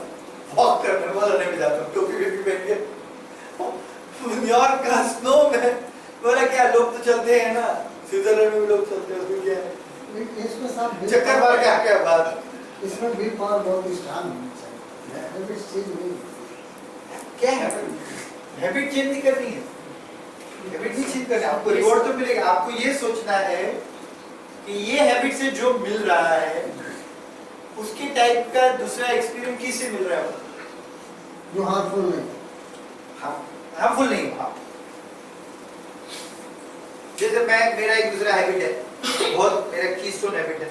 वॉक करने वाला में जाता हूँ, टोपी पहन के न्यूयॉर्क का स्नो में। बोला क्या लोग तो चलते हैं ना, स्विट्जरलैंड में भी लोग चलते हैं, उसमें क्या है, इसमें सब चक्कर मार के आके बात, इसमें भी पावर बहुत स्ट्रांग होनी चाहिए, हैबिट चेंज नहीं। क्या है हैबिट चेंज नहीं करनी है, हैबिट नहीं चेंज करनी, आपको रिवॉर्ड तो मिलेगा। आपको ये सोचना है कि ये हैबिट से जो मिल रहा है उसकी टाइप का दूसरा एक्सपीरियंस किससे मिल रहा है, जो हार्मफुल नहीं, हार्मफुल नहीं। हाँ, जैसे मेरा एक दूसरा हैबिट है, बहुत मेरा कीस्टोन हैबिट है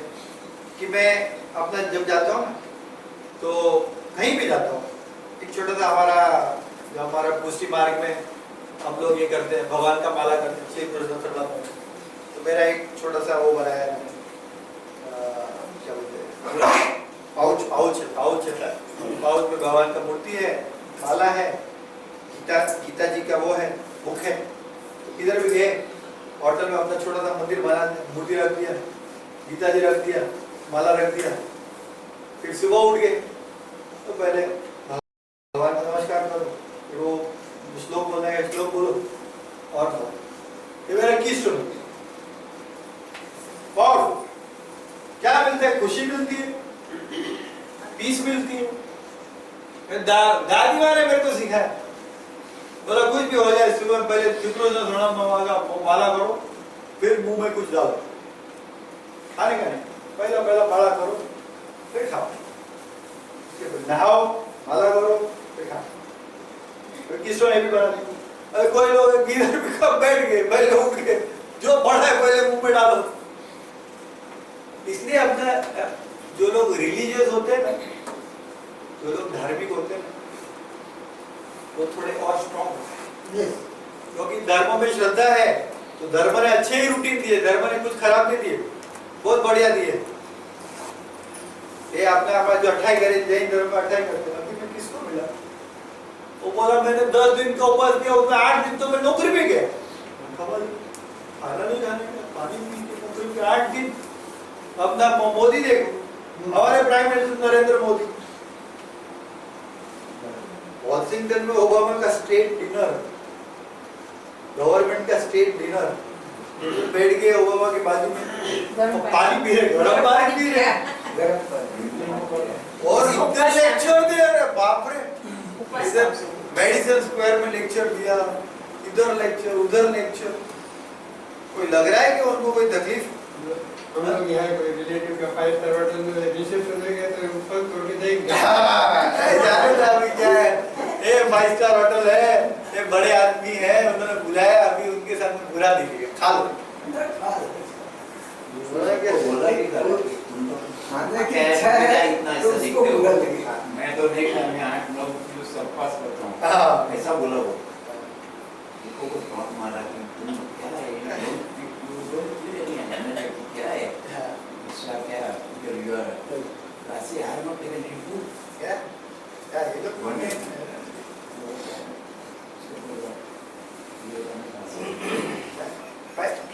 कि मैं अपना जब जाता हूँ ना, तो कहीं भी जाता हूँ, एक छोटा सा हमारा पुष्टि मार्ग में हम लोग ये करते हैं, भगवान का माला करते हैं, 6 पुरुषों चढ़ाते हैं। तो मेरा एक छोटा सा वो बनाया है, क्या बोलते हैं, पाउच है, पाउच में भगवान का मूर्ति है, माला है, गीता जी का वो है, बुक है। तो किधर भी गए होटल में अपना छोटा सा मंदिर बना, मूर्ति रख दिया, गीता जी रख दिया, माला रख दिया। फिर सुबह उठ गए तो पहले भगवान का नमस्कार करो, फिर वो श्लोक बोलना है श्लोक बोलो और बोलो। ये मेरा कीस्टोन है। पावरफुल। क्या मिलता है? खुशी मिलती है, पीस मिलती है। दादी माँ ने मेरे को सिखाया, बोला कुछ भी हो जाए सुबह पहले माला करो, फिर मुंह में कुछ डालो, खाने का नहीं, पहला माला करो फिर खाओ, नहाओ माला करो फिर खाओ। फिर किसको नहीं भी बना दी। अरे कोई लोग इधर भी कब बैठ गए, पहले उठ गए, जो पढ़ा है पहले मुंह में डालो। इसलिए अपना जो लोग रिलीजियस होते हैं ना, जो लोग धार्मिक होते हैं वो थोड़े और स्ट्रॉन्ग होते हैं, क्योंकि धर्म में श्रद्धा है तो धर्म ने अच्छे ही रूटीन दिए, धर्म ने कुछ खराब नहीं दिए, बहुत बढ़िया दिए। ये आपने हमारा जो 28 करे जैन धर्म में 28 करते हैं, अभी में किसको मिला? वो बोला मैंने 10 दिन का उपवास किया, उसमें 8 दिन तो मैं नौकरी पे गया, खाना नहीं खाने का, पानी नहीं पीने, नौकरी पे 8 दिन। अपना मोदी देखो, हमारे prime minister Narendra Modi Washington में ओबामा का स्टेट डिनर, गवर्नमेंट का स्टेट डिनर, बैठ के ओबामा के बाजू में पानी पी रहे, गरम पानी पी रहे, और इतने लेक्चर दे रहे, बाप रे। मेडिसन स्क्वायर में लेक्चर दिया, इधर लेक्चर उधर लेक्चर। कोई लग रहा है कि उनको कोई तकलीफ? हम लोग यहाँ कोई रिलेटिव का 5 स्टार होटल में रिसेप्शन में गए तो फल तोड़ के देंगे। जाने था अभी क्या है, ये 5 स्टार होटल है, ये बड़े आदमी है, उन्होंने बुलाया, अभी उनके साथ में बुरा दिखेगा, खा लो। बोला कि करो तुम तो खाने की कैसे इच्छा है इतना तो ऐसा उसको दिखते बुरा हो। लगेगा। मैं तो देखा, मैं 8-9 किलो सब पास करता हूँ, हाँ। ऐसा बोला वो। इनको कुछ बहुत मारा कि तुम क्या है, क्या है, इसका क्या यूर राशि हार में तेरे नींबू क्या ये तो बने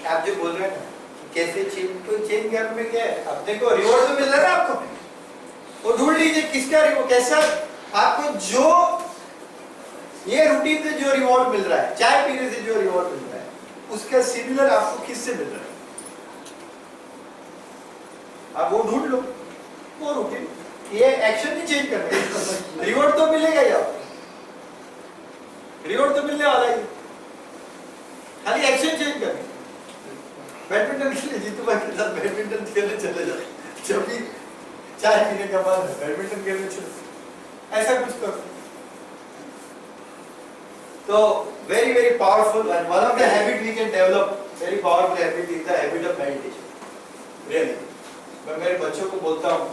आप जो बोल रहे हैं ना, कैसे चेंज, कोई चेंज करने में क्या है? अपने को रिवॉर्ड तो मिल रहा है ना आपको, वो ढूंढ लीजिए किसका रिवॉर्ड, कैसा आपको जो ये रूटीन से जो रिवॉर्ड मिल रहा है, चाय पीने से जो रिवॉर्ड मिल रहा है, उसका सिमिलर आपको किससे मिल रहा है? आप वो ढूंढ लो, वो रूटीन, ये एक्शन नहीं चेंज करना, रिवॉर्ड तो मिलेगा ही आपको, रिवॉर्ड तो मिलने वाला ही, खाली एक्शन चेंज करना। बैडमिंटन के लिए जीतू भाई के साथ बैडमिंटन खेलने चले जाओ, जब भी चाय पीने का मन है बैडमिंटन खेलने चले, ऐसा कुछ करो। तो very very powerful, and one of the habit we can develop, very powerful habit is the habit of meditation. Really, मैं मेरे बच्चों को बोलता हूँ,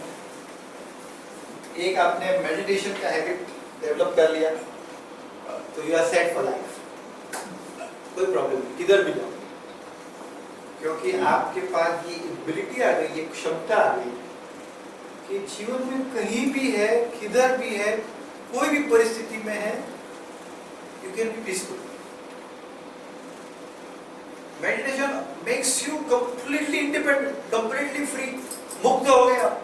एक आपने मेडिटेशन का हैबिट डेवलप कर लिया तो you are set for life, कोई प्रॉब्लम नहीं, किधर भी जाओ, क्योंकि आपके पास ये एबिलिटी आ गई, ये क्षमता आ गई कि जीवन में कहीं भी है, किधर भी है, कोई भी परिस्थिति में है, you can be peaceful. Meditation makes you completely independent, completely free, मुक्त हो गए आप,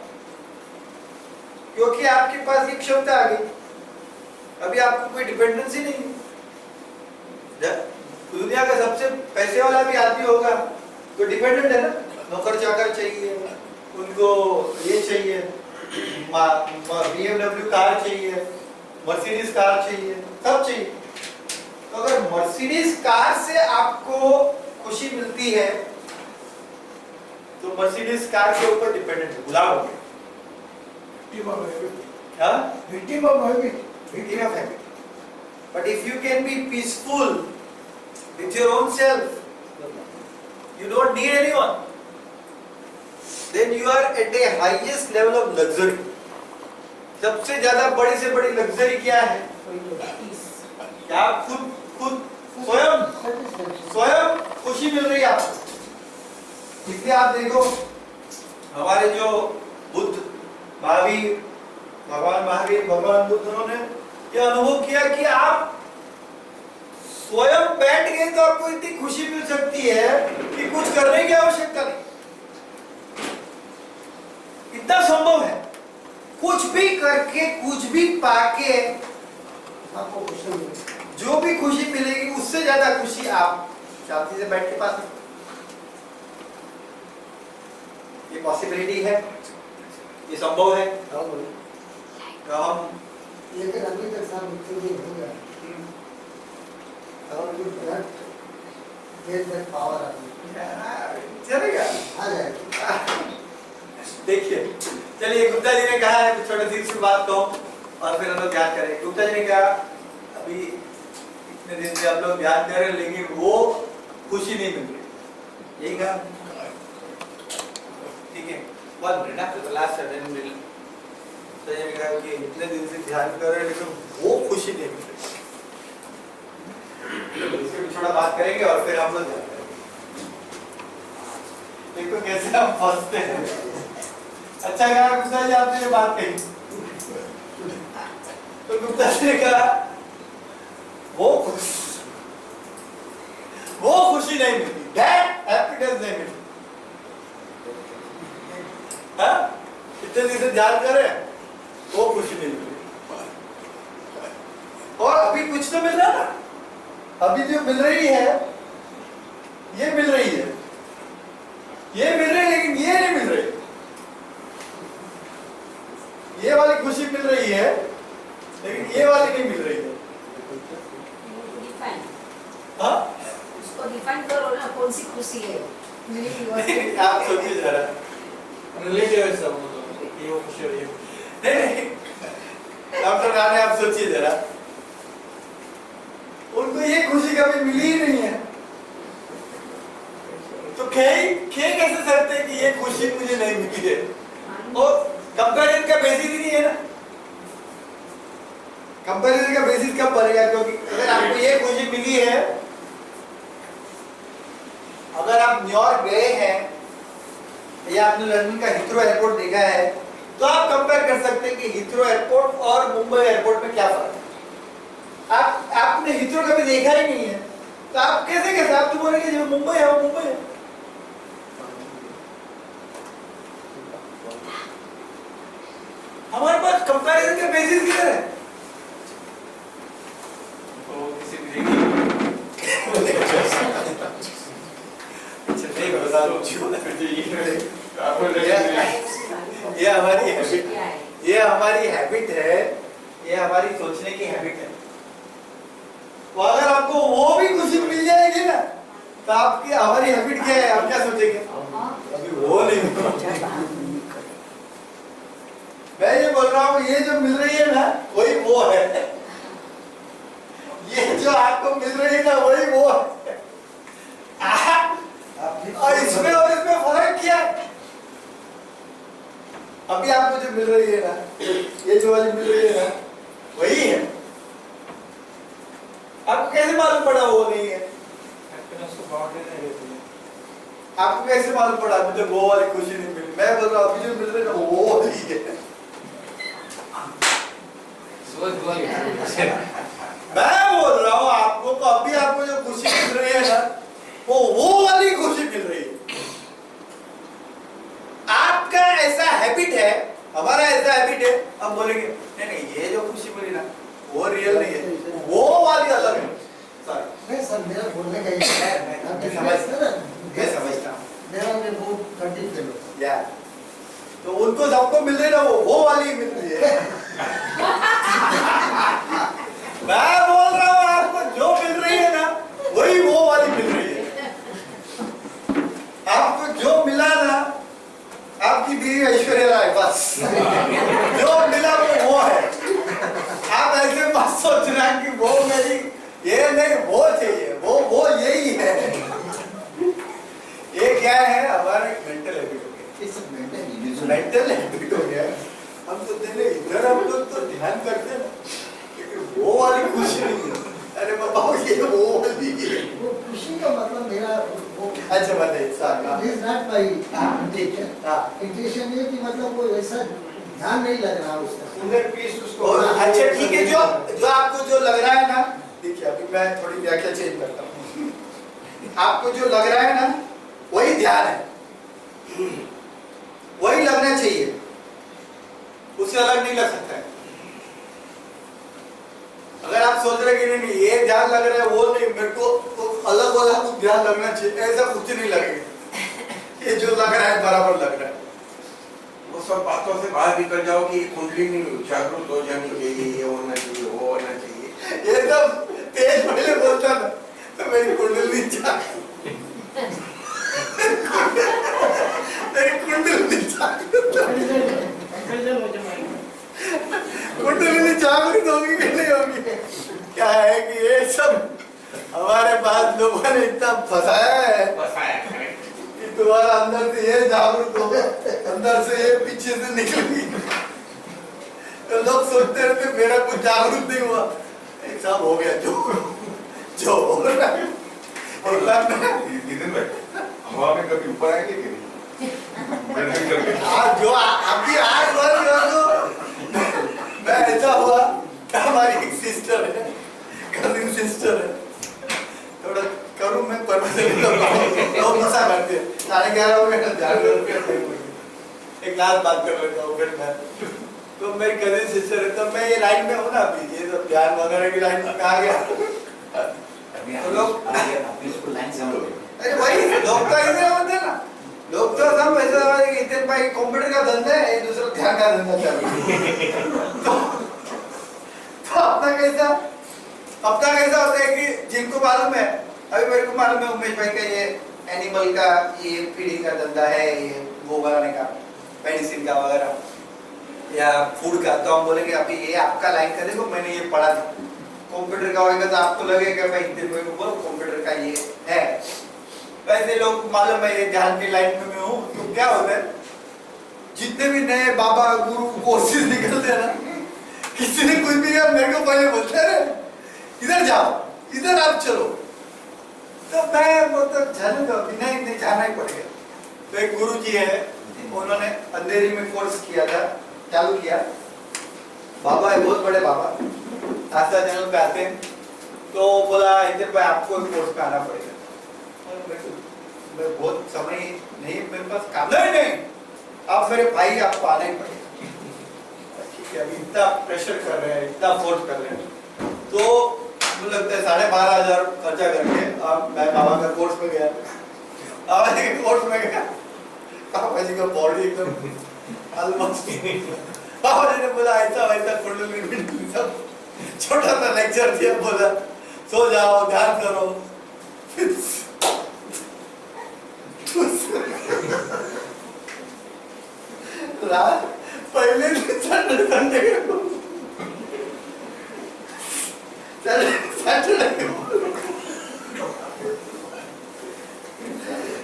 क्योंकि आपके पास ये क्षमता आ गई, अभी आपको कोई डिपेंडेंसी नहीं है। दुनिया का सबसे पैसे वाला भी आदमी होगा तो डिपेंडेंट है ना, नौकर चाकर चाहिए, उनको ये चाहिए, BMW कार चाहिए, मर्सिडीज कार चाहिए, सब चाहिए। तो अगर मर्सिडीज कार से आपको खुशी मिलती है तो मर्सिडीज कार के ऊपर डिपेंडेंट है, गुलाम हो गए। Victim of habit. But if you can be peaceful with your own self, you don't need anyone, then you are at a highest level of luxury. सबसे ज्यादा बड़ी से बड़ी लग्जरी क्या है? क्या खुद स्वयं खुशी मिल रही है आपको। इसलिए आप देखो हमारे जो बुद्ध, महावीर, भगवान महावीर, भगवान बुद्ध, उन्होंने ये अनुभव किया कि आप स्वयं बैठ गए तो आपको इतनी खुशी मिल सकती है कि कुछ करने की आवश्यकता नहीं, इतना संभव है। कुछ भी करके, कुछ भी पाके आपको खुशी मिलेगी, जो भी खुशी मिलेगी उससे ज्यादा खुशी आप शांति से बैठ के पा सकते। ये पॉसिबिलिटी है, ये संभव है। तो हम लेकिन अभी तक साहब इतने दिन हो गया और ये ब्लड गेट दैट पावर आ गई, चलेगा, आ जाएगा। देखिए चलिए, गुप्ता जी ने कहा है तो छोटा सी इसकी बात कहूं और फिर हम लोग ध्यान करें। गुप्ता जी ने कहा अभी इतने दिन से आप लोग ध्यान कर रहे हैं लेकिन वो खुशी नहीं मिल रही, यही कहा, ठीक है। 1 मिनट ना, तो लास्ट सडन मिल तो ये कहा कि इतने दिन से ध्यान कर रहे हैं लेकिन वो खुशी नहीं मिल रही। इसके भी थोड़ा बात करेंगे और फिर हम लोग ध्यान करेंगे। देखो कैसे हम फंसते हैं। अच्छा कहा गुप्ता जी आपने ये बात कही, तो गुप्ता जी ने कहा वो खुशी नहीं मिलती, दैट हैप्पीनेस नहीं मिलती। हाँ, इतने दिन से ध्यान कर रहे हैं, वो खुशी नहीं मिलती। और अभी कुछ तो मिल रहा है ना, अभी जो मिल रही है ये मिल रही है, ये मिल रही है, लेकिन ये नहीं मिल रही। ये वाली खुशी मिल रही है लेकिन ये वाली नहीं मिल रही है। डिफाइन हाँ उसको डिफाइन करो ना, कौन सी खुशी है आप सोचिए जरा। रिलेटिव है सब वो तो, ये वो खुशी और ये नहीं डॉक्टर राणे आप सोचिए जरा, उनको ये खुशी कभी मिली ही नहीं है, तो खे कैसे सकते हैं कि ये खुशी मुझे नहीं मिली है? और कंपैरिजन का बेसिस ही नहीं है ना। कंपैरिजन का बेसिस कब बनेगा? क्योंकि अगर आपको ये खुशी मिली है, अगर आप न्यूयॉर्क गए हैं या आपने लंदन का हीथ्रो एयरपोर्ट देखा है, तो आप कंपेयर कर सकते हैं कि हीथ्रो एयरपोर्ट और मुंबई एयरपोर्ट में क्या फर्क है। आपने हीथ्रो कभी देखा ही नहीं है, तो आप कैसे आप तो बोलेंगे जो मुंबई है वो मुंबई है। हमारे पास कंपैरिजन का बेसिस किधर है? तो किसी भी ये हमारी हैबिट, ये हमारी हैबिट है, ये हमारी सोचने की हैबिट है। तो अगर आपको वो भी खुशी मिल जाएगी ना, तो आपकी हमारी हैबिट क्या है, आप क्या सोचेंगे? अभी वो नहीं। मैं ये बोल रहा हूँ, ये जो मिल रही है ना वही वो है, ये जो आपको मिल रही है ना वही वो है। और इसमें फर्क क्या है? अभी आपको जो मिल रही है ना, ये जो वाली मिल रही है ना वही है। आपको कैसे मालूम पड़ा वो नहीं है? हैप्पीनेस को बाउंड्री नहीं रहती है। आपको कैसे मालूम पड़ा अभी तक वो वाली खुशी नहीं मिली? मैं बोल रहा हूँ अभी जो मिल रही है ना वो वाली है। मैं बोल रहा हूँ आपको, तो अभी आपको जो खुशी मिल रही है ना वो वाली खुशी मिल रही है। आपका ऐसा हैबिट है, हमारा ऐसा हैबिट है, हम बोलेंगे नहीं नहीं ये जो खुशी मिली ना वो रियल नहीं है, वो वाली अलग है। सॉरी नहीं सर, मेरा बोलने का ये है, मैं समझता हूँ मेरा में बहुत कठिन फील होता है। या तो उनको सबको मिल रही है ना वो वाली मिल रही है। मैं बोल रहा हूँ आपको जो मिल रही है ना वही वो वाली मिल रही है। आपको जो मिला ना, आपकी बीवी ऐश्वर्या राय, बस जो मिला वो है। आप ऐसे मत सोचना कि वो मेरी ये नहीं वो चाहिए, वो यही है। ये क्या है? हमारा एक मेंटल हैबिट हो गया, मेंटल हैबिट हो गया। हम तो देने इधर हम लोग तो ध्यान करते हैं ना, लेकिन वो वाली खुशी नहीं है। अरे बाबा ये वो वाली है। वो खुशी का मतलब मेरा वो अच्छा बताइए sir. It is not my intention. Intention ये कि मतलब वो ऐसा ध्यान नहीं लग रहा उसका। सुंदर पीस उसको। अच्छा ठीक है, जो आपको जो लग रहा है ना, देखिए अभी मैं थोड़ी व्याख्या चेंज करता हूँ। आपको जो लग रहा है ना वही ध्यान है, वही लगना चाहिए, उससे अलग नहीं लग सकता है। अगर आप सोच रहे कि नहीं ये ध्यान लग रहा है वो नहीं, मेरे को तो अलग वाला कुछ ध्यान लगना चाहिए, ऐसा कुछ नहीं लगेगा। ये जो लग रहा है बराबर लग रहा है। वो सब बातों से बाहर निकल जाओ कि कुंडली जागरूक हो जानी चाहिए, ये होना चाहिए, वो होना चाहिए। ये सब तेज पहले बोलता था तो मेरी कुंडली मेरी कुंडली जागृत होगी कि नहीं होगी? क्या है कि ये सब हमारे पास लोगों ने इतना फंसाया है कि तुम्हारा अंदर से ये जागरूक होगा, अंदर से ये पीछे से निकलेगी। तो लोग सोचते रहते मेरा कुछ जागरूक नहीं हुआ, एक सब हो गया जो हो रहा है। हवा में कभी ऊपर आएंगे कि नहीं? जो अभी आज मैं ऐसा हुआ, हमारी एक सिस्टर है, कजिन सिस्टर है, थोड़ा करूँ मैं परमिशन लोग गुस्सा करते हैं। 11:30 बजे एक लास्ट बात कर लेता हूँ फिर मैं। तो मेरी कजिन सिस्टर है, तो मैं ये लाइन में हूँ ना अभी, ये सब ध्यान वगैरह की लाइन में आ गया। अभी तो लोग आप इसको लाइन समझ गए। अरे भाई लोग तो ऐसे होते हैं ना, लोग तो सब ऐसा समझते हैं कि इतने भाई कंप्यूटर का धंधा है, एक दूसरे ध्यान का धंधा चल रहा है। तो अपना कैसा होता है कि जिनको मालूम है, अभी मेरे को मालूम है उमेश भाई का ये एनिमल का ये फीडिंग का धंधा है, ये वो बनाने का, मेडिसिन का वगैरह या फूड का, तो हम बोलेंगे अभी ये आपका लाइन का देखो, मैंने ये पढ़ा था। कंप्यूटर का होगा तो आपको लगेगा भाई इतने रुपए को बोलो कंप्यूटर का ये है। वैसे लोग मालूम है ये ध्यान की लाइन में मैं हूँ, तो क्या होता है जितने भी नए बाबा गुरु कोर्सेज निकलते हैं ना, किसी ने कुछ भी कहा मेरे को पहले बोलते हैं इधर जाओ, इधर आप चलो, तो मैं मतलब जाने दो, नहीं जाना ही पड़ेगा। तो एक गुरु जी है, उन्होंने अंधेरी में कोर्स किया था, चालू किया, बाबा है बहुत बड़े बाबा, आस्था चैनल पे आते हैं, तो बोला इधर भाई आपको कोर्स पे आना पड़ेगा। मैं बहुत समय नहीं मेरे पास काम, नहीं आप मेरे भाई आपको आना ही पड़ेगा। ठीक है, अभी इतना प्रेशर कर रहे हैं, इतना फोर्स कर रहे हैं, तो मुझे लगता है 12,500 खर्चा करके अब मैं बाबा का कोर्स में गया। बाबा जी के कोर्स में गया, बाबा जी का बॉडी एकदम ऑलमोस्ट, बाबा जी ने बोला ऐसा वैसा कुंडली सब छोटा सा लेक्चर दिया, बोला सो जाओ ध्यान करो। पहले संडे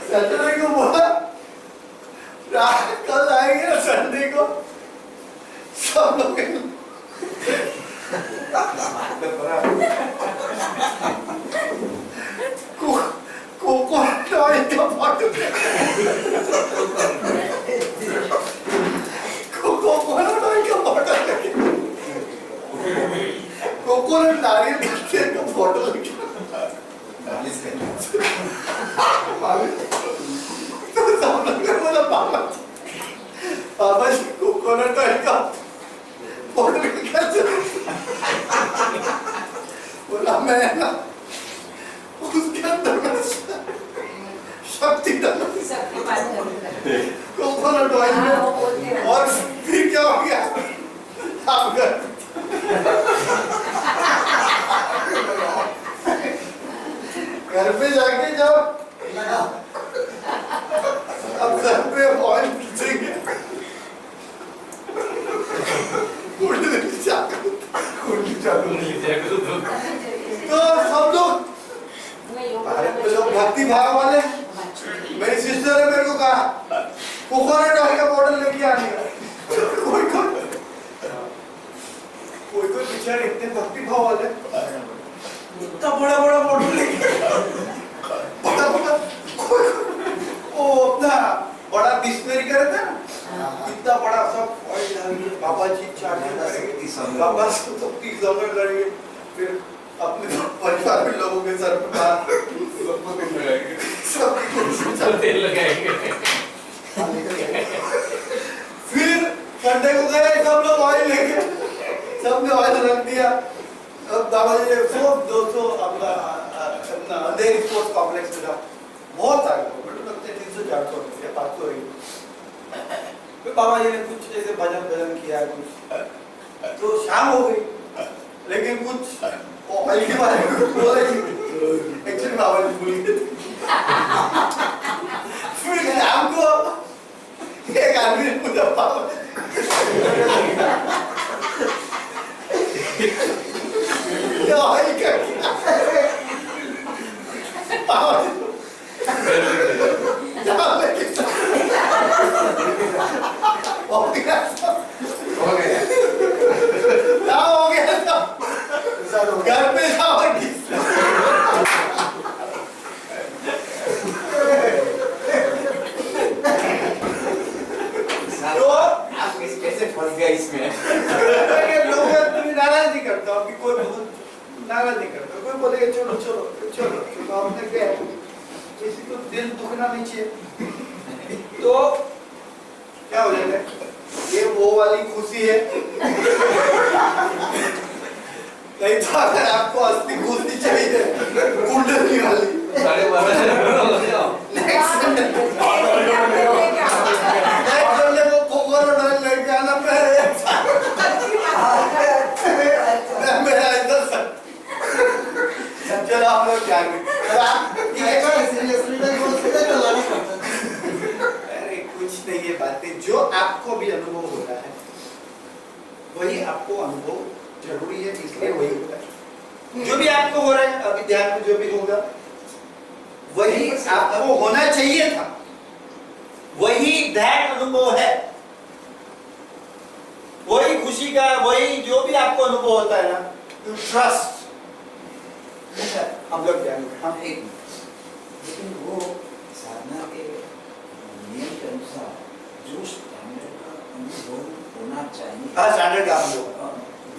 सैटरडे को बोला कल आएंगे ना संडे को सब लोग कोकोनट ऑयल का बॉटल, कोकोनट ऑयल का बॉटल, कोकोनट नारियल का तेल का बॉटल बोला बाबा जी कोकोनट ऑयल का बॉटल बोला मैं ना उसके अंदर शक्ति डाल कोकोनट ऑयल में, और फिर क्या हो गया आप घर पे जाके जब अब घर पे ऑयल खींचेंगे तो सब लोग भक्ति भाव वाले, मेरी सिस्टर ने मेरे को कहा कोकोनट ऑयल का बॉटल लेके आने का, कोई बेचारे इतने भक्ति भाव वाले इतना बड़ा बड़ा बॉटल लेके बड़ा वो अपना बड़ा बिस्लरी का रहता है ना, इतना बड़ा सब ऑयल डालेंगे, बाबा जी चार्जिंग करेंगे, बाबा सब 30 डॉलर करेंगे, फिर अपने परिवार में लोगों के सर पे सब तेल लगाएंगे। फिर संडे को गए सब लोग ऑयल लेके, सबने ऑयल रख दिया। अब बाबा जी ने सब 200 अपना अंधेरी स्पोर्ट्स कॉम्प्लेक्स में था, बहुत सारे लोग, मतलब लगते 300-400 या 500 ही। फिर बाबा जी ने कुछ ऐसे भजन किया कुछ, तो शाम हो गई, लेकिन कुछ ऑयल के बारे में बोला ही एक्चुअली बाबा जी भूल गए। फिर शाम को एक आदमी ने पूछा बाबा ऑयल का हो गया घर पे जाओगी तो आप कैसे फंस गए इसमें? लोग तुम्हें नाराज नहीं करता, अभी कोई नाराज नहीं करता, कोई बोलेगा चलो चलो चलो तो आपने क्या किसी को दिल दुखना नहीं चाहिए। तो क्या हो जाएगा ये वो वाली खुशी है नहीं तो अगर आपको असली खुशी चाहिए कुंडली वाली साढ़े 12 से नेक्स्ट संडे वो कोकोरो डाल लड़के आना पे मेरा इधर सर चलो आप लोग क्या ठीक है सीरियसली नहीं बोलते चलाना पड़ता है। अरे कुछ नहीं, ये बातें जो आपको भी अनुभव हो रहा है वही आपको अनुभव जरूरी है, इसलिए वही होता है। जो भी आपको हो रहा है अभी ध्यान में जो भी होगा वही आपको होना चाहिए था, वही दैट अनुभव है, वही खुशी का, वही जो भी आपको अनुभव होता है ना, यू ट्रस्ट। हम लोग ध्यान में हम एक लेकिन वो साधना के नियम के अनुसार जो स्टैंडर्ड का अनुभव होना चाहिए, स्टैंडर्ड का अनुभव,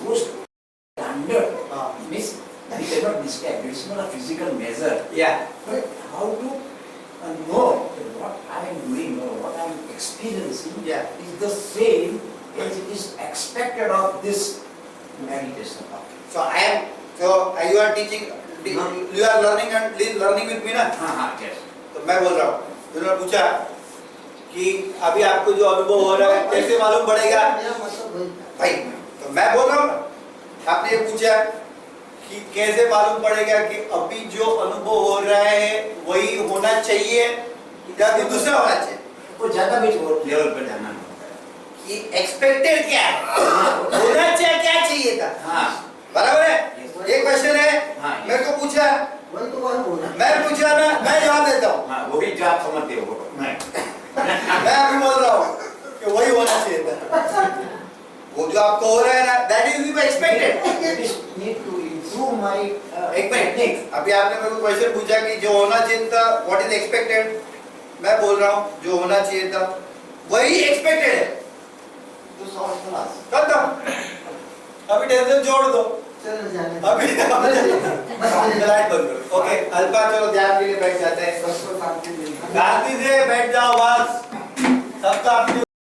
वो स्टैंडर्ड हाँ means we cannot describe. It's not a physical measure. या But how to know that what I am doing or what I am experiencing Yeah. is the same as it is expected of this meditation. so I am you are teaching, you are learning and learning with me ना, Yes. तो मैं बोल रहा हूँ, उन्होंने पूछा कि अभी आपको जो अनुभव हो रहा है कैसे मालूम पड़ेगा मेरा मतलब वही था। भाई, तो मैं बोल रहा हूँ ना, आपने ये पूछा कि कैसे मालूम पड़ेगा कि अभी जो अनुभव हो रहा है वही होना चाहिए या फिर दूसरा होना चाहिए, वो ज्यादा भी लेवल पर जाना नहीं होता कि एक्सपेक्टेड क्या है, होना चाहिए क्या चाहिए था, है. हाँ. बराबर है। एक क्वेश्चन है, हाँ, मेरे को पूछा, वही तो वह बोला। मैं पूछा ना, मैं जवाब देता हूँ, हाँ, वो भी जो आप समझते हो वो. मैं अभी बोल रहा हूँ कि वही होना चाहिए था, वो जो आपको हो रहा है ना, that is expected. It is need to improve my एक मिनट, अभी आपने मेरे को क्वेश्चन पूछा कि जो होना चाहिए था व्हाट इज एक्सपेक्टेड, मैं बोल रहा हूँ जो होना चाहिए था वही एक्सपेक्टेड है, to solve class. खत्म। अभी टेंशन छोड़ दो, चलो जाने दो। अभी लाइट बंद करो। ओके अल्पा, चलो ध्यान के लिए बैठ जाते हैं, बस को काटने नहीं। शांति से बैठ जाओ, बस सबका अपनी